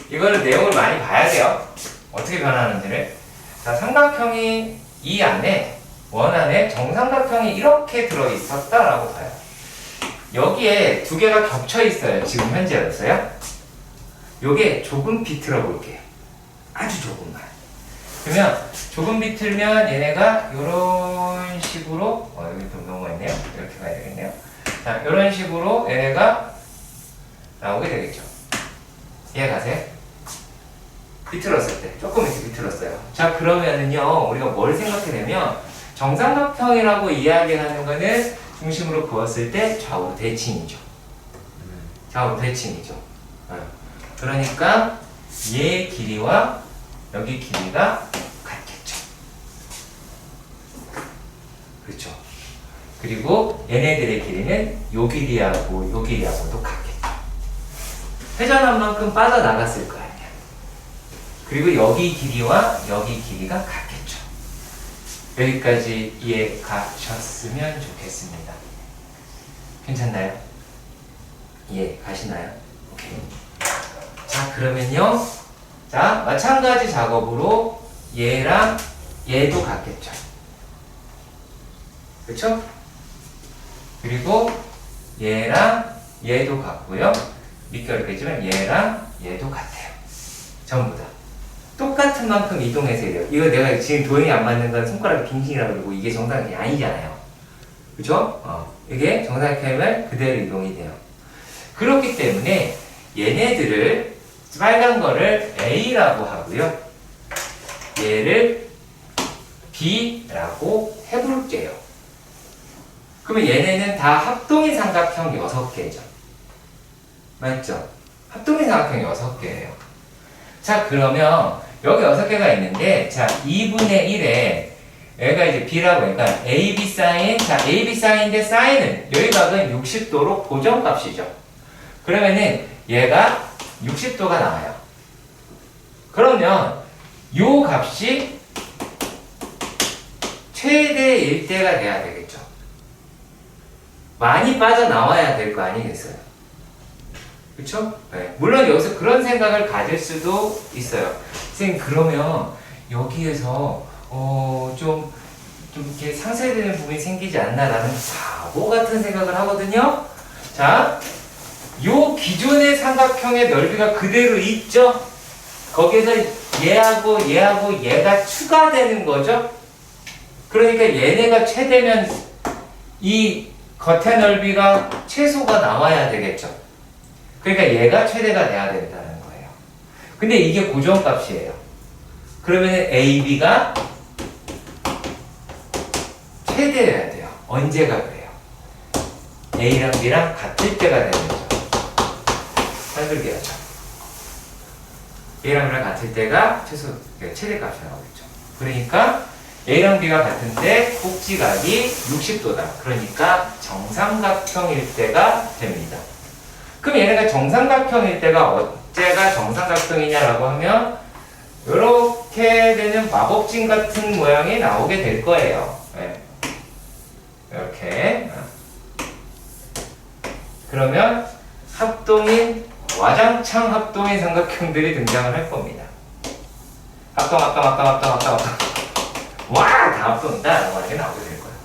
이거는 내용을 많이 봐야 돼요. 어떻게 변하는지를. 자, 삼각형이 이 안에, 원 안에 정삼각형이 이렇게 들어있었다라고 봐요. 여기에 두 개가 겹쳐 있어요. 지금 현재였어요. 요게 조금 비틀어 볼게요. 아주 조금만. 그러면 조금 비틀면 얘네가 요런 식으로 여기 좀 넘어있네요. 이렇게 가야 되겠네요. 자, 요런 식으로 얘네가 나오게 되겠죠. 이해 가세요? 비틀었을 때 조금 이렇게 비틀었어요. 자, 그러면은요 우리가 뭘 생각해내면 정삼각형이라고 이야기하는 거는 중심으로 그었을 때 좌우 대칭이죠. 좌우 대칭이죠. 그러니까 얘 길이와 여기 길이가 같겠죠. 그렇죠. 그리고 얘네들의 길이는 요 길이하고 요 길이하고도 같겠죠. 회전한 만큼 빠져나갔을 거 아니야. 그리고 여기 길이와 여기 길이가 같겠죠. 여기까지 이해 가셨으면 좋겠습니다. 괜찮나요? 이해 가시나요? 오케이. 자, 그러면요. 자, 마찬가지 작업으로 얘랑 얘도 같겠죠. 그렇죠? 그리고 얘랑 얘도 같고요. 밑결이겠지만 얘랑 얘도 같아요. 전부 다. 똑같은 만큼 이동해서 이래요. 이거 내가 지금 도형이 안 맞는 건 손가락이 빙빙이라고 그러고 이게 정상이 아니잖아요. 그죠? 이게 정사각형이면 그대로 이동이 돼요. 그렇기 때문에 얘네들을 빨간 거를 A라고 하고요. 얘를 B라고 해볼게요. 그러면 얘네는 다 합동의 삼각형 6개죠. 맞죠? 합동의 삼각형 6개예요. 자, 그러면 여기 6개가 있는데, 자, 2분의 1에 여기가 이제 B라고 하니까 AB 사인, 자, AB 사인인데 사인은 여기 각은 60도로 고정값이죠. 그러면은 얘가 60도가 나와요. 그러면 요 값이 최대일 때가 돼야 되겠죠. 많이 빠져나와야 될 거 아니겠어요? 그쵸? 네. 물론 여기서 그런 생각을 가질 수도 있어요. 선생님, 그러면 여기에서 좀 이렇게 상쇄되는 부분이 생기지 않나라는 바보 같은 생각을 하거든요. 자, 요 기존의 삼각형의 넓이가 그대로 있죠? 거기에서 얘하고 얘하고 얘가 추가되는 거죠? 그러니까 얘네가 최대면 이 겉의 넓이가 최소가 나와야 되겠죠? 그러니까 얘가 최대가 돼야 된다는 거예요. 근데 이게 고정값이에요. 그러면 AB가 최대여야 돼요. 언제가 그래요? A랑 B랑 같을 때가 되는 거죠. 설득해야죠. A랑 B랑 같을 때가 최대값이 나오겠죠. 그러니까 A랑 B가 같은데 꼭지각이 60도다. 그러니까 정삼각형일 때가 됩니다. 그럼 얘네가 정삼각형일 때가 어째가 정삼각형이냐라고 하면 이렇게 되는 마법진 같은 모양이 나오게 될 거예요. 네. 이렇게. 그러면 합동인 와장창 합동인 삼각형들이 등장을 할 겁니다. 합동 와! 다 합동이다 라고 하는 게 나오게 될 거예요.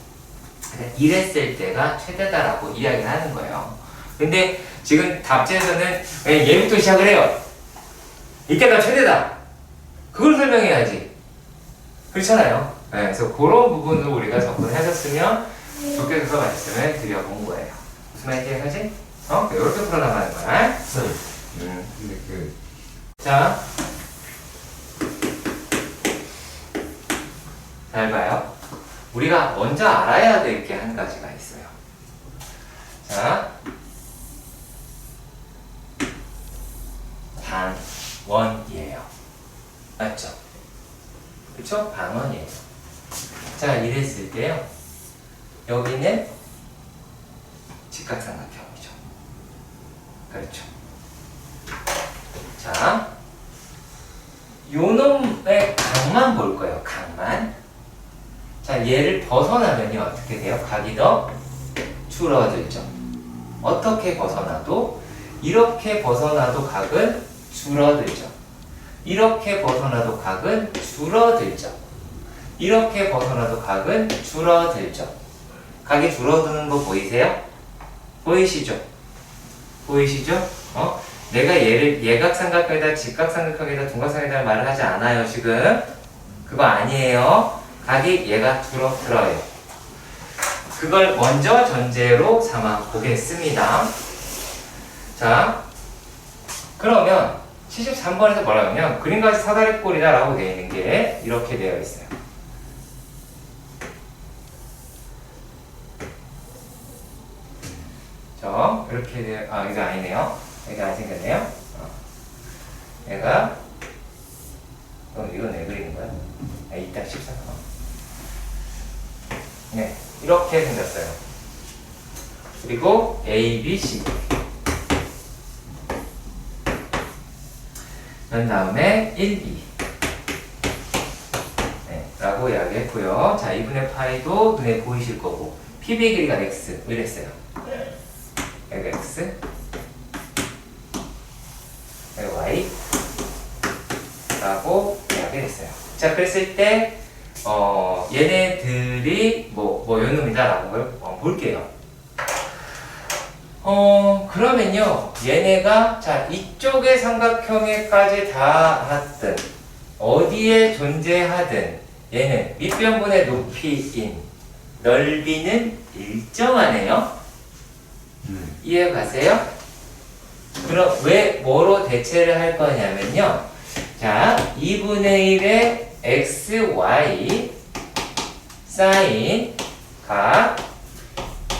그러니까 이랬을 때가 최대다라고 이야기를 하는 거예요. 근데 지금 답지에서는 얘부터 시작을 해요. 이때가 최대다. 그걸 설명해야지. 그렇잖아요. 네, 그래서 그런 부분을 우리가 접근하셨으면 좋겠어서 말씀을 드려본 거예요. 무슨 말인지 하지? 이렇게 풀어나가는 거야. 근데 자, 잘 봐요. 우리가 먼저 알아야 될 게 한 가지가 있어요. 자, 반원이에요. 맞죠? 그쵸? 반원이에요. 자, 이랬을 때요. 여기는 직각삼각형이죠. 그렇죠. 자, 요 놈의 각만 볼 거예요. 각만. 자, 얘를 벗어나면요. 어떻게 돼요? 각이 더 줄어들죠. 어떻게 벗어나도 이렇게 벗어나도 각은 줄어들죠. 이렇게 벗어나도 각은 줄어들죠. 이렇게 벗어나도 각은 줄어들죠. 각이 줄어드는 거 보이세요? 보이시죠? 보이시죠? 내가 얘를 예각삼각형에다 직각삼각형에다 둔각삼각형에다 말을 하지 않아요 지금. 그거 아니에요. 각이 얘가 들어요. 그걸 먼저 전제로 삼아 보겠습니다. 자, 그러면 73번에서 뭐라고 하냐면 그림같이 사다리꼴이다 라고 되어 있는 게 이렇게 되어 있어요. 이렇게 되어, 이거 아니네요. 이게 안 생겼네요. 얘가, 이건 왜 그리는 거야? 이따 14번. 네, 이렇게 생겼어요. 그리고 A, B, C. 그 다음에 1, 2. 네, 라고 이야기했고요. 자, 2분의 파이도 눈에 보이실 거고. PB의 길이가 X. 이랬어요. 여기 X. 여기 Y. 라고 이야기를 했어요. 자, 그랬을 때, 얘네들이 요 놈이다 라고 걸 볼게요. 그러면요, 얘네가, 자, 이쪽의 삼각형에까지 닿았든, 어디에 존재하든, 얘는 밑변분의 높이인 넓이는 일정하네요. 이해 가세요? 그럼 왜, 뭐로 대체를 할 거냐면요. 자, 2분의 1의 x, y, 사인, 각,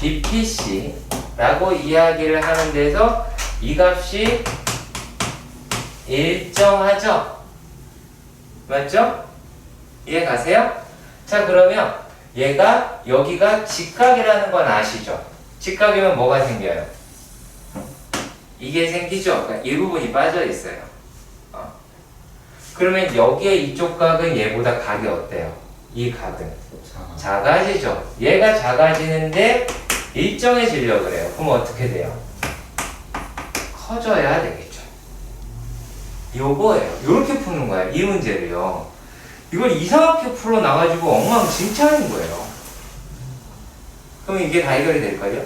BPC 라고 이야기를 하는 데서 이 값이 일정하죠? 맞죠? 이해 가세요? 자, 그러면 얘가 여기가 직각이라는 건 아시죠? 직각이면 뭐가 생겨요? 이게 생기죠? 그러니까 이 부분이 빠져 있어요. 그러면 여기에 이쪽 각은 얘보다 각이 어때요? 이 각은 작아지죠? 얘가 작아지는데 일정해지려고 그래요. 그럼 어떻게 돼요? 커져야 되겠죠. 요거예요. 요렇게 푸는 거야. 이 문제를요. 이걸 이상하게 풀어 나가지고 엉망진창인 거예요. 그럼 이게 다 해결이 될걸요?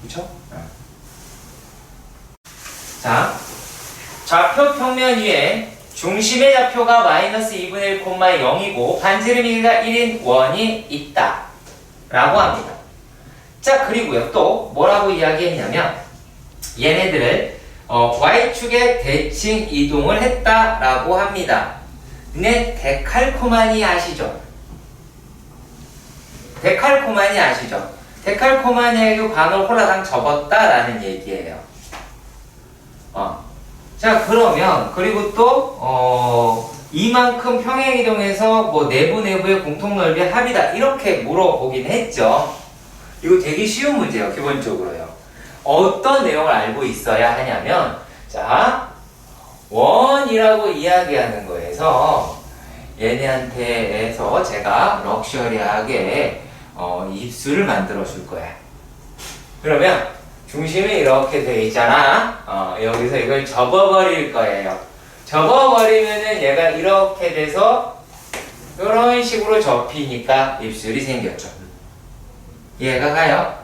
그쵸? 자, 좌표 평면 위에 중심의 좌표가 마이너스 2분의 1, 0이고 반지름이가 1인 원이 있다 라고 합니다. 자, 그리고요 또 뭐라고 이야기했냐면 얘네들을 Y축에 대칭 이동을 했다 라고 합니다. 근데 데칼코마니 아시죠? 데칼코마니 아시죠? 데칼코마니에게 반을 홀라당 접었다 라는 얘기예요. 자, 그러면 그리고 또 이만큼 평행이동해서 뭐 내부의 공통넓이 합이다 이렇게 물어보긴 했죠. 이거 되게 쉬운 문제예요. 기본적으로요. 어떤 내용을 알고 있어야 하냐면 자, 원이라고 이야기하는 거에서 얘네한테서 제가 럭셔리하게 입술을 만들어 줄 거야. 그러면 중심이 이렇게 돼 있잖아. 여기서 이걸 접어버릴 거예요. 접어버리면은 얘가 이렇게 돼서 이런 식으로 접히니까 입술이 생겼죠. 이해가 가요?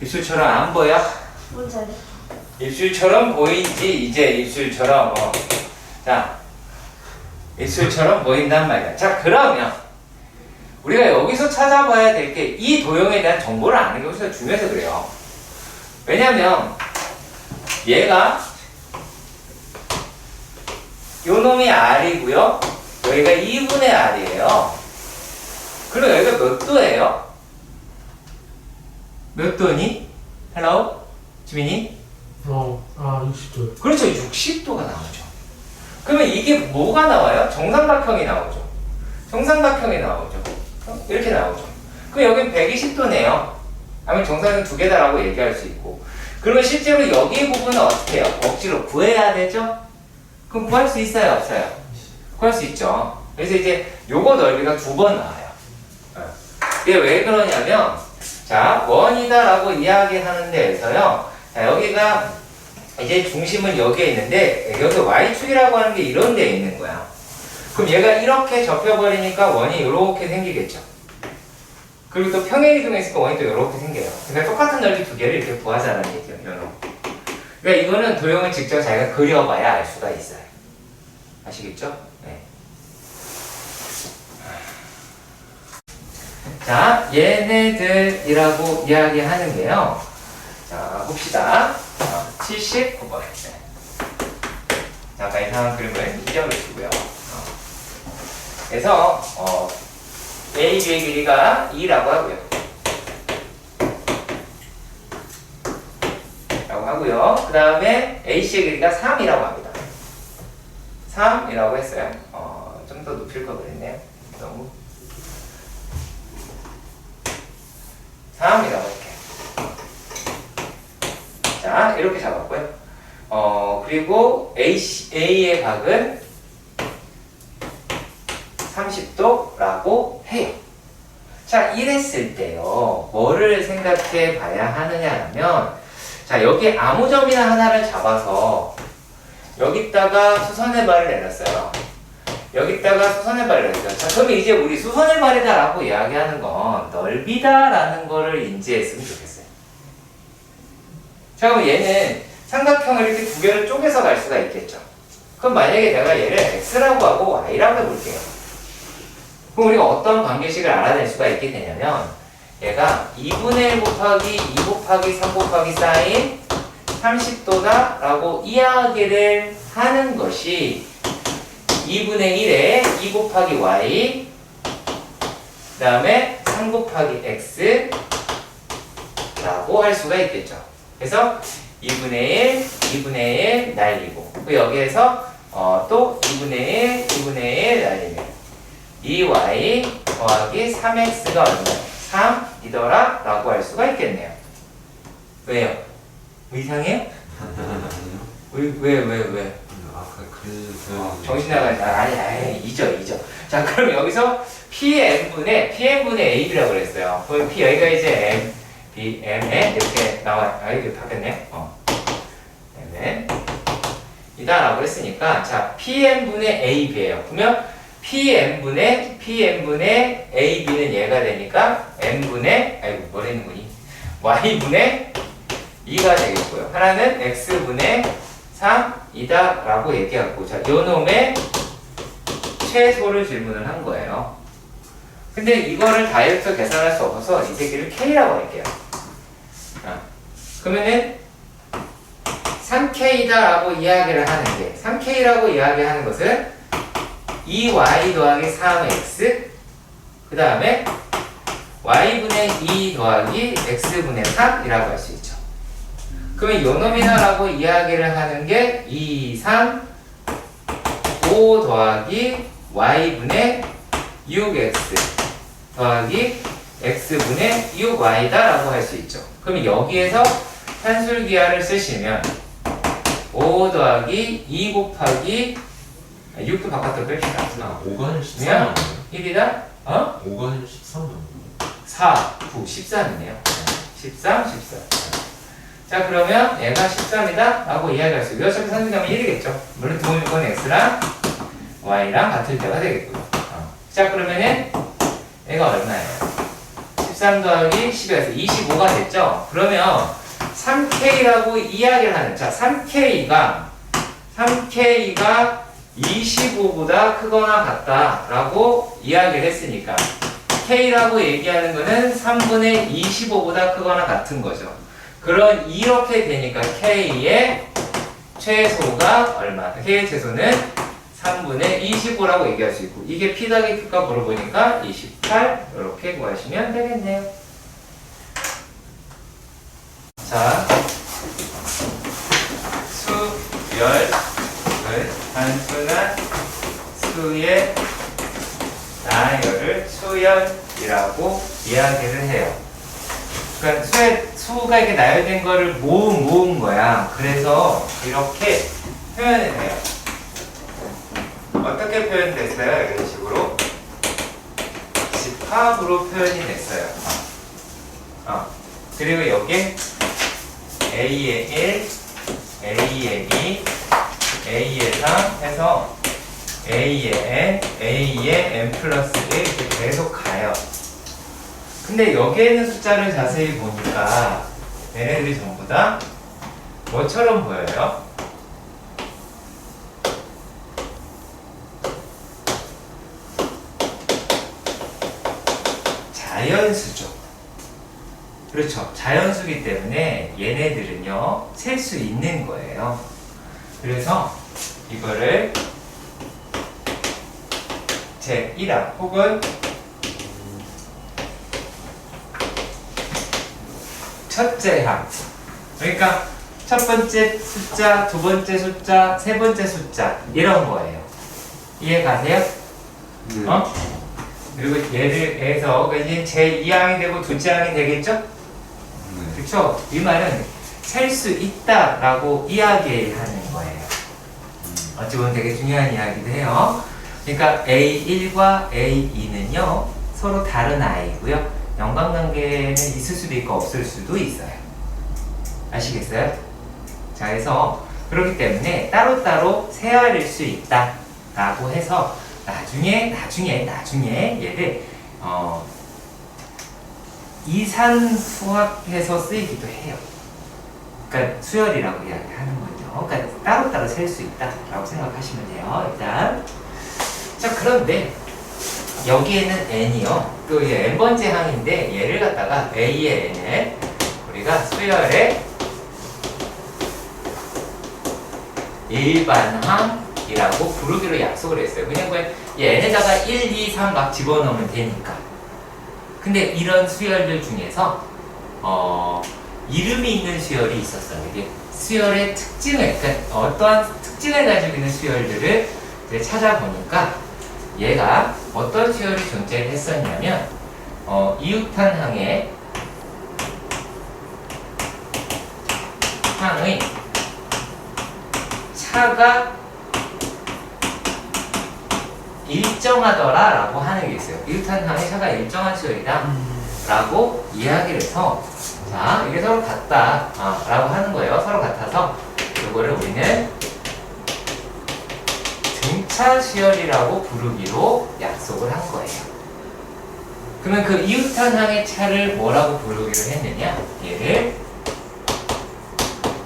입술처럼 안 보여? 뭔지 알겠다. 입술처럼 보이지? 이제 입술처럼. 자, 입술처럼 보인단 말이야. 자, 그러면 우리가 여기서 찾아봐야 될 게 이 도형에 대한 정보를 아는 게 훨씬 중요해서 그래요. 왜냐면 얘가 요 놈이 R이고요. 여기가 2분의 R이에요. 그리고 여기가 몇 도예요? 몇 도니? 헬로? 지민이? 60도. 그렇죠. 60도가 나오죠. 그러면 이게 뭐가 나와요? 정삼각형이 나오죠. 정삼각형이 나오죠. 이렇게 나오죠. 그럼 여긴 120도네요. 아니면 정사각형 두 개다라고 얘기할 수 있고. 그러면 실제로 여기 부분은 어떻게 해요? 억지로 구해야 되죠? 그럼 구할 수 있어요? 없어요? 구할 수 있죠. 그래서 이제 요거 넓이가 2번 나와요. 이게 왜 그러냐면 자, 원이다라고 이야기하는 데에서요. 자, 여기가 이제 중심은 여기에 있는데 여기 Y축이라고 하는 게 이런 데에 있는 거야. 그럼 얘가 이렇게 접혀버리니까 원이 이렇게 생기겠죠. 그리고 또 평행이동했으니까 원이 또 이렇게 생겨요. 그러니까 똑같은 넓이 두 개를 이렇게 구하자는 얘기예요. 그러니까 이거는 도형을 직접 자기가 그려봐야 알 수가 있어요. 아시겠죠? 네. 자, 얘네들이라고 이야기하는 게요. 자, 봅시다. 79번. 네. 잠깐 이상한 그림을 잊어주시고요. 그래서 AB의 길이가 2라고 하고요. 그 다음에 AC의 길이가 3이라고 합니다. 3이라고 했어요. 좀 더 높일 걸 그랬네요. 너무 3이라고 할게요. 자, 이렇게 잡았고요. 그리고 A의 각은 30도라고 해요. 자, 이랬을 때요. 뭐를 생각해 봐야 하느냐면, 자, 여기 아무 점이나 하나를 잡아서 여기다가 수선의 발을 내렸어요. 여기다가 수선의 발을 내렸어요. 자, 그럼 이제 우리 수선의 발이다라고 이야기하는 건 넓이다라는 거를 인지했으면 좋겠어요. 자, 그럼 얘는 삼각형을 이렇게 두 개를 쪼개서 갈 수가 있겠죠. 그럼 만약에 내가 얘를 x라고 하고 y라고 해볼게요. 그럼 우리가 어떤 관계식을 알아낼 수가 있게 되냐면, 얘가 2분의 1 곱하기 2 곱하기 3 곱하기 사인 30도다 라고 이야기를 하는 것이 2분의 1에 2 곱하기 y 그 다음에 3 곱하기 x 라고 할 수가 있겠죠. 그래서 2분의 1, 2분의 1 날리고, 그 여기에서 또 2분의 1, 2분의 1 날리면 2y 더하기 3x가 얼마예요? 3이더라 라고 할 수가 있겠네요. 왜요? 이상해요? 왜? 아까 그 정신 나가지. 아니, 잊어. 자, 그럼 여기서 PM분의 AB라고 그랬어요. 그럼 P, 여기가 이제 M, B, M에 이렇게 나와요. 이게 바뀌었네요. M에 이다라고 그랬으니까, 자, PM분의 AB예요. 그러면 PM분의 AB는 얘가 되니까 M분의, 뭐라는 거니? Y분의 2가 되겠고요. 하나는 X분의 3이다 라고 얘기하고, 자, 요 놈의 최소를 질문을 한 거예요. 근데 이거를 다이렉트로 계산할 수 없어서 이 새끼를 K라고 할게요. 그러면은 3K다 라고 이야기를 하는 게, 3K라고 이야기하는 것은 2y 더하기 3x 그 다음에 y분의 2 더하기 x분의 3이라고 할 수 있죠. 그러면 요놈이나라고 이야기를 하는 게 2, 3, 5 더하기 y분의 6x 더하기 x분의 6y다 라고 할 수 있죠. 그러면 여기에서 산술기하를 쓰시면 5 더하기 2 곱하기 6도 바깥으로 뺍시다. 5가 13 1이다? 5가 13 4, 9, 13이네요. 13, 14. 자, 그러면 얘가 13이다 라고 이야기할 수 있고요. 어차피 산술기하면 1이겠죠. 물론 두분건 x랑 y랑 같을 때가 되겠고요. 자, 그러면은 얘가 얼마예요? 13 더하기 10에서 25가 됐죠? 그러면 3K라고 이야기를 하는, 자, 3K가 25보다 크거나 같다라고 이야기를 했으니까 K라고 얘기하는 거는 3분의 25보다 크거나 같은 거죠. 그런 이렇게 되니까 K의 최소가 얼마? K의 최소는 3분의 25라고 얘기할 수 있고, 이게 P 더하기 Q가 물어보니까 28 이렇게 구하시면 되겠네요. 자, 수열을 단순한 수의 나열을 수열이라고 이야기를 해요. 그러니까 수가 이렇게 나열된 거를 모은 거야. 그래서 이렇게 표현을 해요. 어떻게 표현됐어요? 이런 식으로 집합으로 표현이 됐어요. 그리고 여기 A의 1, A의 2, A의 3 해서 A의 N, A의 N 플러스 1 이렇게 계속 가요. 근데 여기에 있는 숫자를 자세히 보니까 얘네들이 전부 다 뭐처럼 보여요? 자연수죠. 그렇죠. 자연수기 때문에 얘네들은요, 셀 수 있는 거예요. 그래서 이거를 제1항 혹은 첫째 항. 그러니까 첫 번째 숫자, 두 번째 숫자, 세 번째 숫자 이런 거예요. 이해 가세요? 네. 어? 그리고 얘를 해서 이제 제2항이 되고 둘째 항이 되겠죠? 네. 그렇죠? 이 말은 셀 수 있다라고 이야기하는 거예요. 어찌 보면 되게 중요한 이야기도 해요. 그러니까 A1과 A2는요 서로 다른 아이고요. 연관관계는 있을 수도 있고 없을 수도 있어요. 아시겠어요? 자, 그래서 그렇기 때문에 따로따로 세알일 수 있다라고 해서 나중에 얘를 이산수학해서 쓰이기도 해요. 그러니까 수열이라고 이야기하는 거죠. 그러니까 따로따로 셀 수 있다라고 생각하시면 돼요. 일단 자, 그런데 여기에는 n이요. 또 이제 n번째 항인데 얘를 갖다가 a의 n을 우리가 수열의 일반항이라고 부르기로 약속을 했어요. 그냥 이 n에다가 1, 2, 3 막 집어넣으면 되니까. 근데 이런 수열들 중에서 이름이 있는 수열이 있었어요. 이게 수열의 특징을, 그러니까 어떠한 특징을 가지고 있는 수열들을 이제 찾아보니까 얘가 어떤 수열이 존재했었냐면 이웃한 항의 차가 일정하더라 라고 하는 게 있어요. 이웃한 항의 차가 일정한 수열이다 라고 이야기를 해서 자, 이게 서로 같다 라고 하는 거예요. 서로 같아서 이거를 우리는 등차 수열이라고 부르기로 약속을 한 거예요. 그러면 그 이웃한 항의 차를 뭐라고 부르기로 했느냐? 얘를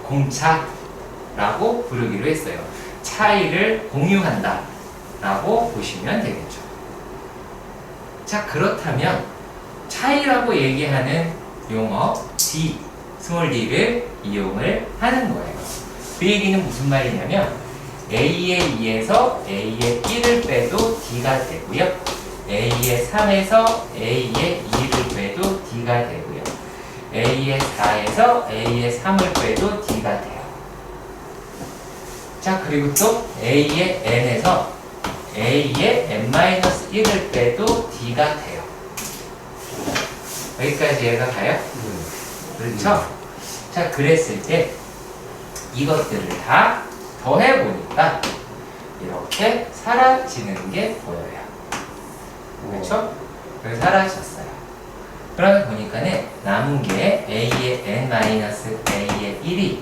공차라고 부르기로 했어요. 차이를 공유한다 라고 보시면 되겠죠. 자, 그렇다면 차이라고 얘기하는 용어 D, 스몰 d를 이용을 하는 거예요. 그 얘기는 무슨 말이냐면 A의 2에서 A의 1을 빼도 D가 되고요. A의 3에서 A의 2를 빼도 D가 되고요. A의 4에서 A의 3을 빼도 D가 돼요. 자, 그리고 또 A의 N에서 A의 N-1을 빼도 D가 돼요. 여기까지 얘가 가요? 그렇죠? 자, 그랬을 때 이것들을 다 더해보니까 이렇게 사라지는 게 보여요. 그렇죠? 그래서 사라졌어요. 그러면 보니까는 남은 게 A의 N-A의 1이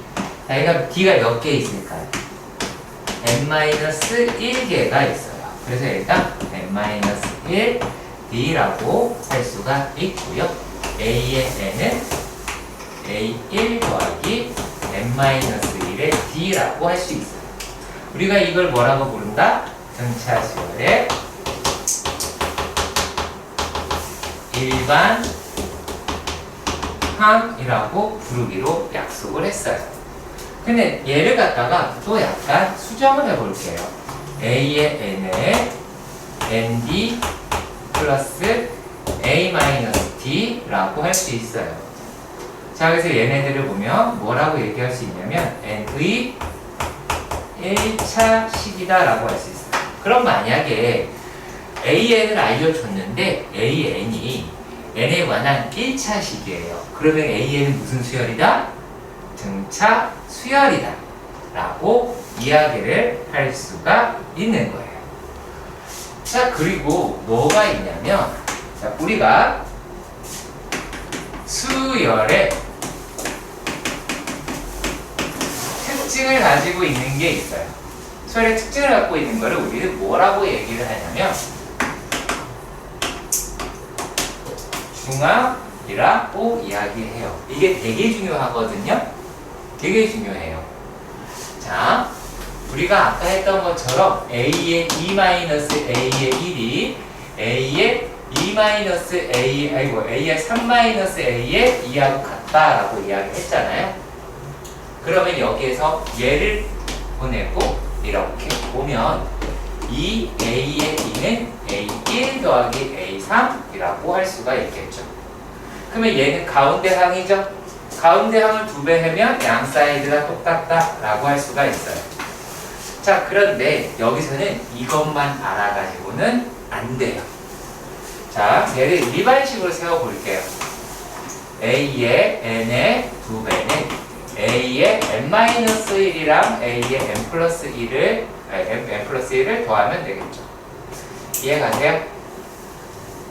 자, 얘가 D가 몇 개 있을까요? N-1개가 있어요. 그래서 얘가 N-1 D라고 할 수가 있고요. A의 N은 A1 더하기 N-1의 D라고 할 수 있어요. 우리가 이걸 뭐라고 부른다? 등차수열의 일반 항이라고 부르기로 약속을 했어요. 근데 얘를 갖다가 또 약간 수정을 해볼게요. A의 N을 ND 플러스 A-D라고 할 수 있어요. 자, 그래서 얘네들을 보면 뭐라고 얘기할 수 있냐면 N의 1차 식이다 라고 할 수 있어요. 그럼 만약에 AN을 알려줬는데 AN이 N에 관한 1차 식이에요. 그러면 AN은 무슨 수열이다? 등차 수열이다 라고 이야기를 할 수가 있는 거예요. 자, 그리고 뭐가 있냐면 자, 우리가 수열의 특징을 가지고 있는 게 있어요. 수열의 특징을 갖고 있는 거를 우리는 뭐라고 얘기를 하냐면 중앙이라고 이야기해요. 이게 되게 중요하거든요. 되게 중요해요. 자, 우리가 아까 했던 것처럼 a의 2-a의 1이 a의 2-a, a의 3-a의 2하고 같다라고 이야기했잖아요. 그러면 여기에서 얘를 보내고 이렇게 보면 이 a의 2는 a1 더하기 a3이라고 할 수가 있겠죠. 그러면 얘는 가운데 항이죠. 가운데 항을 2배 하면 양 사이드가 똑같다라고 할 수가 있어요. 자, 그런데 여기서는 이것만 알아가지고는 안 돼요. 자, 얘를 일반식으로 세워볼게요. a의 n의 2배는 a의 n-1이랑 a의 n+1을 더하면 되겠죠. 이해가세요?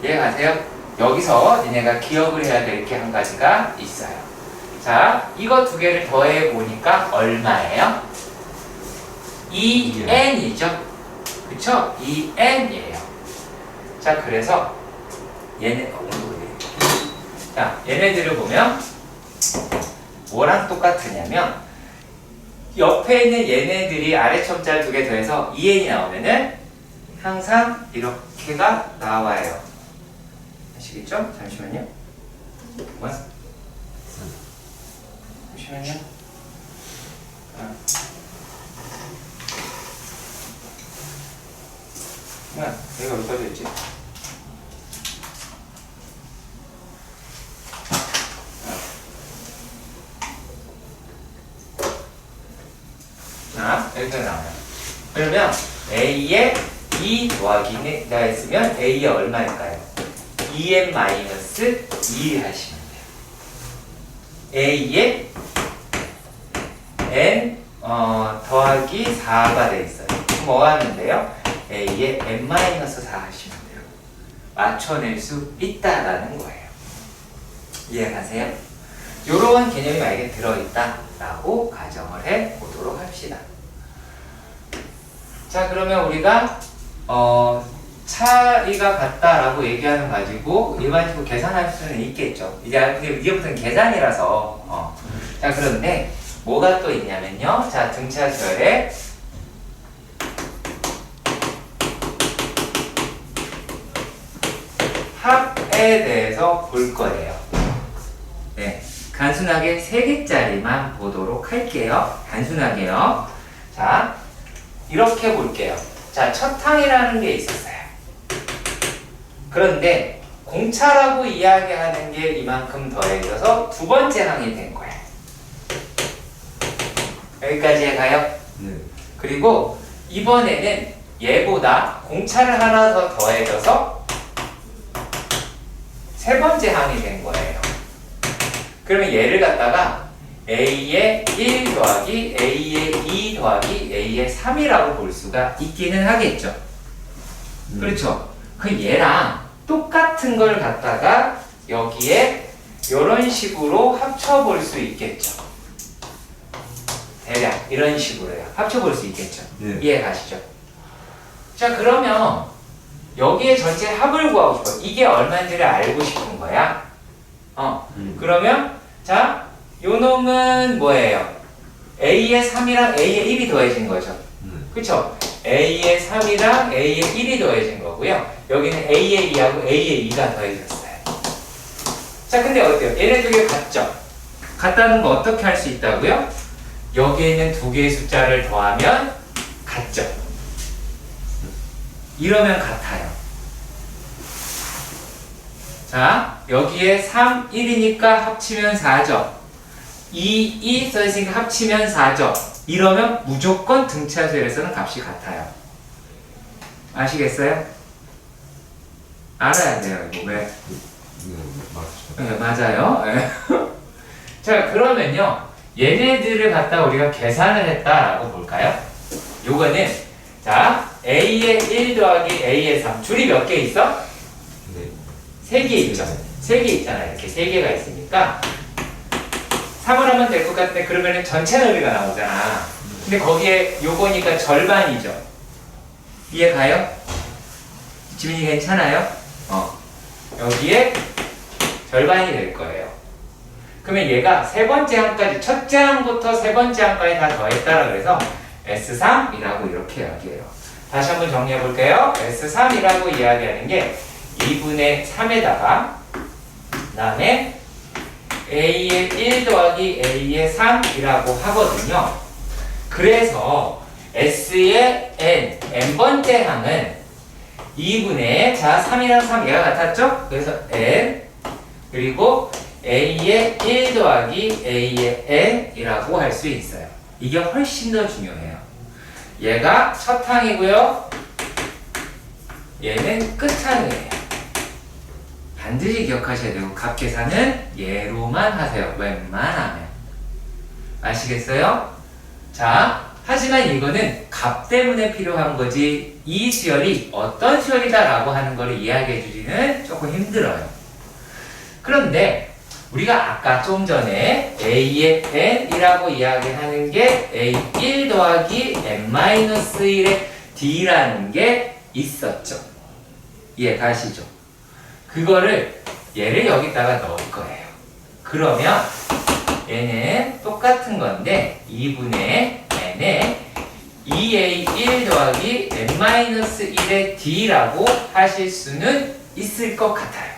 이해가세요? 여기서 니네가 기억을 해야 될 게 한 가지가 있어요. 자, 이거 두 개를 더해 보니까 얼마예요? 2n이죠. 그쵸? 2n이에요. 자, 그래서 얘네들을 보면 뭐랑 똑같으냐면 옆에 있는 얘네들이 아래첨자를 두 개 더해서 2n이 나오면은 항상 이렇게가 나와요. 아시겠죠? 잠시만요. 뭐야? 잠시만요. 뭐야? 여기가 왜 꺼져있지? 자, 이렇게 나와요. 그러면 A에 2 더하기가 있으면 A에 얼마일까요? 2n-2 하시면 돼요. A에 n 더하기 4가 돼 있어요. 뭐 하는데요? A에 n-4 하시면 돼요. 맞춰낼 수 있다라는 거예요. 이해가세요? 이러한 개념이 만약에 들어있다라고 가정을 해 보도록 합시다. 자, 그러면 우리가 차이가 같다라고 얘기하는 가지고 일반적으로 계산할 수는 있겠죠. 이제부터는 계산이라서. 자, 그런데 뭐가 또 있냐면요. 자, 등차수열의 합에 대해서 볼 거예요. 네, 단순하게 3개짜리만 보도록 할게요. 단순하게요. 자, 이렇게 볼게요. 자, 첫 항이라는 게 있었어요. 그런데 공차라고 이야기하는 게 이만큼 더해져서 두 번째 항이 된 거예요. 여기까지 가요? 네. 그리고 이번에는 얘보다 공차를 하나 더 더해져서 세 번째 항이 된 거예요. 그러면 얘를 갖다가 A의 1 더하기 A의 2 더하기 A의 3이라고 볼 수가 있기는 하겠죠. 그렇죠? 그 얘랑 똑같은 걸 갖다가 여기에 이런 식으로 합쳐볼 수 있겠죠. 대략 이런 식으로요. 합쳐볼 수 있겠죠. 네. 이해 가시죠? 자, 그러면 여기에 전체 합을 구하고 싶어. 이게 얼마인지를 알고 싶은 거야. 그러면 자, 요 놈은 뭐예요? A의 3이랑 A의 1이 더해진 거죠. 그쵸? A의 3이랑 A의 1이 더해진 거고요. 여기는 A의 2하고 A의 2가 더해졌어요. 자, 근데 어때요? 얘네 두 개 같죠? 같다는 거 어떻게 할 수 있다고요? 여기에 있는 두 개의 숫자를 더하면 같죠? 이러면 같아요. 자, 여기에 3, 1이니까 합치면 4죠. 2 써있으니까 합치면 4죠. 이러면 무조건 등차수열에서는 값이 같아요. 아시겠어요? 알아야 돼요, 이거 왜? 네, 맞죠. 네, 맞아요. 네. 자, 그러면요. 얘네들을 갖다 우리가 계산을 했다라고 볼까요? 요거는, 자, A의 1 더하기 A의 3. 줄이 몇 개 있어? 네. 3개 있죠. 3개 있잖아요. 이렇게 3개가 있으니까 3을 하면 될 것 같은데 그러면은 전체 넓이가 나오잖아. 근데 거기에 요거니까 절반이죠. 이해 가요? 지민이 괜찮아요? 여기에 절반이 될 거예요. 그러면 얘가 세 번째 항까지, 첫째 항부터 세 번째 항까지 다 더했다라 그래서 S3이라고 이렇게 이야기해요. 다시 한번 정리해 볼게요. S3이라고 이야기하는 게 2분의 3에다가 그 다음에 A의 1 더하기 A의 3이라고 하거든요. 그래서 S의 n번째 항은 2분의, 자 3이랑 3 얘가 같았죠? 그래서 n 그리고 A의 1 더하기 A의 n이라고 할 수 있어요. 이게 훨씬 더 중요해요. 얘가 첫 항이고요. 얘는 끝항이에요. 반드시 기억하셔야 되고 값 계산은 얘로만 하세요. 웬만하면. 아시겠어요? 자, 하지만 이거는 값 때문에 필요한 거지 이 수열이 어떤 수열이다 라고 하는 거를 이야기해 주기는 조금 힘들어요. 그런데 우리가 아까 좀 전에 A의 n이라고 이야기하는 게 A1 더하기 n-1의 D라는 게 있었죠. 이해 가시죠? 그거를 얘를 여기다가 넣을 거예요. 그러면 얘는 똑같은 건데 2분의 n에 2A1 더하기 n-1의 D라고 하실 수는 있을 것 같아요.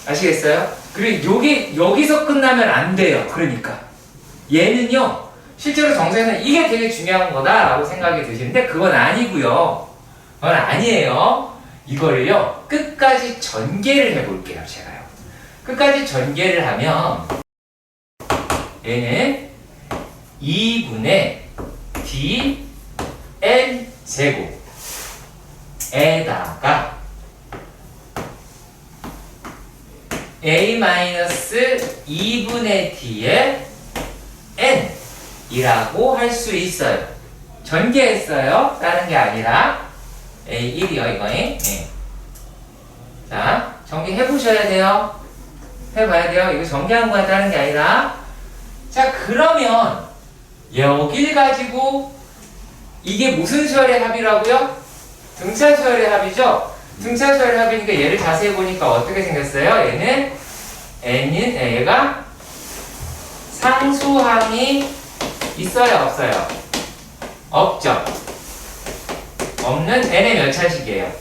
아시겠어요? 그리고 요게 여기서 끝나면 안 돼요. 그러니까 얘는요 실제로 정서에서는 이게 되게 중요한 거다라고 생각이 드시는데 그건 아니고요. 그건 아니에요. 이거를요 끝까지 전개를 해볼게요. 제가요. 끝까지 전개를 하면 얘는 2분의 dn 제곱에다가 a-2분의 d의 n 이라고 할 수 있어요. 전개했어요. 다른 게 아니라 a1이요 이거에. 네. 자 전개해 보셔야 돼요. 해봐야 돼요. 이거 전개한 거야 다른 게 아니라. 자 그러면 여길 가지고 이게 무슨 수열의 합이라고요? 등차 수열의 합이죠? 등차 수열의 합이니까 얘를 자세히 보니까 어떻게 생겼어요? 얘는 n인 얘가 상수항이 있어요 없어요? 없죠. 없는 n의 몇 차식이에요?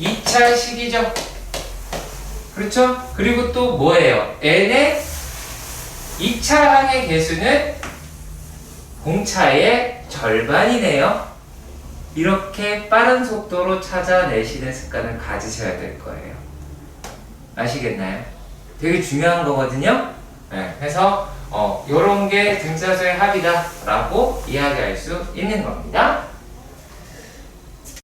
2차식이죠. 그렇죠? 그리고 또 뭐예요? n의 2차항의 개수는 공차의 절반이네요. 이렇게 빠른 속도로 찾아내시는 습관을 가지셔야 될 거예요. 아시겠나요? 되게 중요한 거거든요. 네, 그래서 요런 게 등차수의 합이다 라고 이야기할 수 있는 겁니다.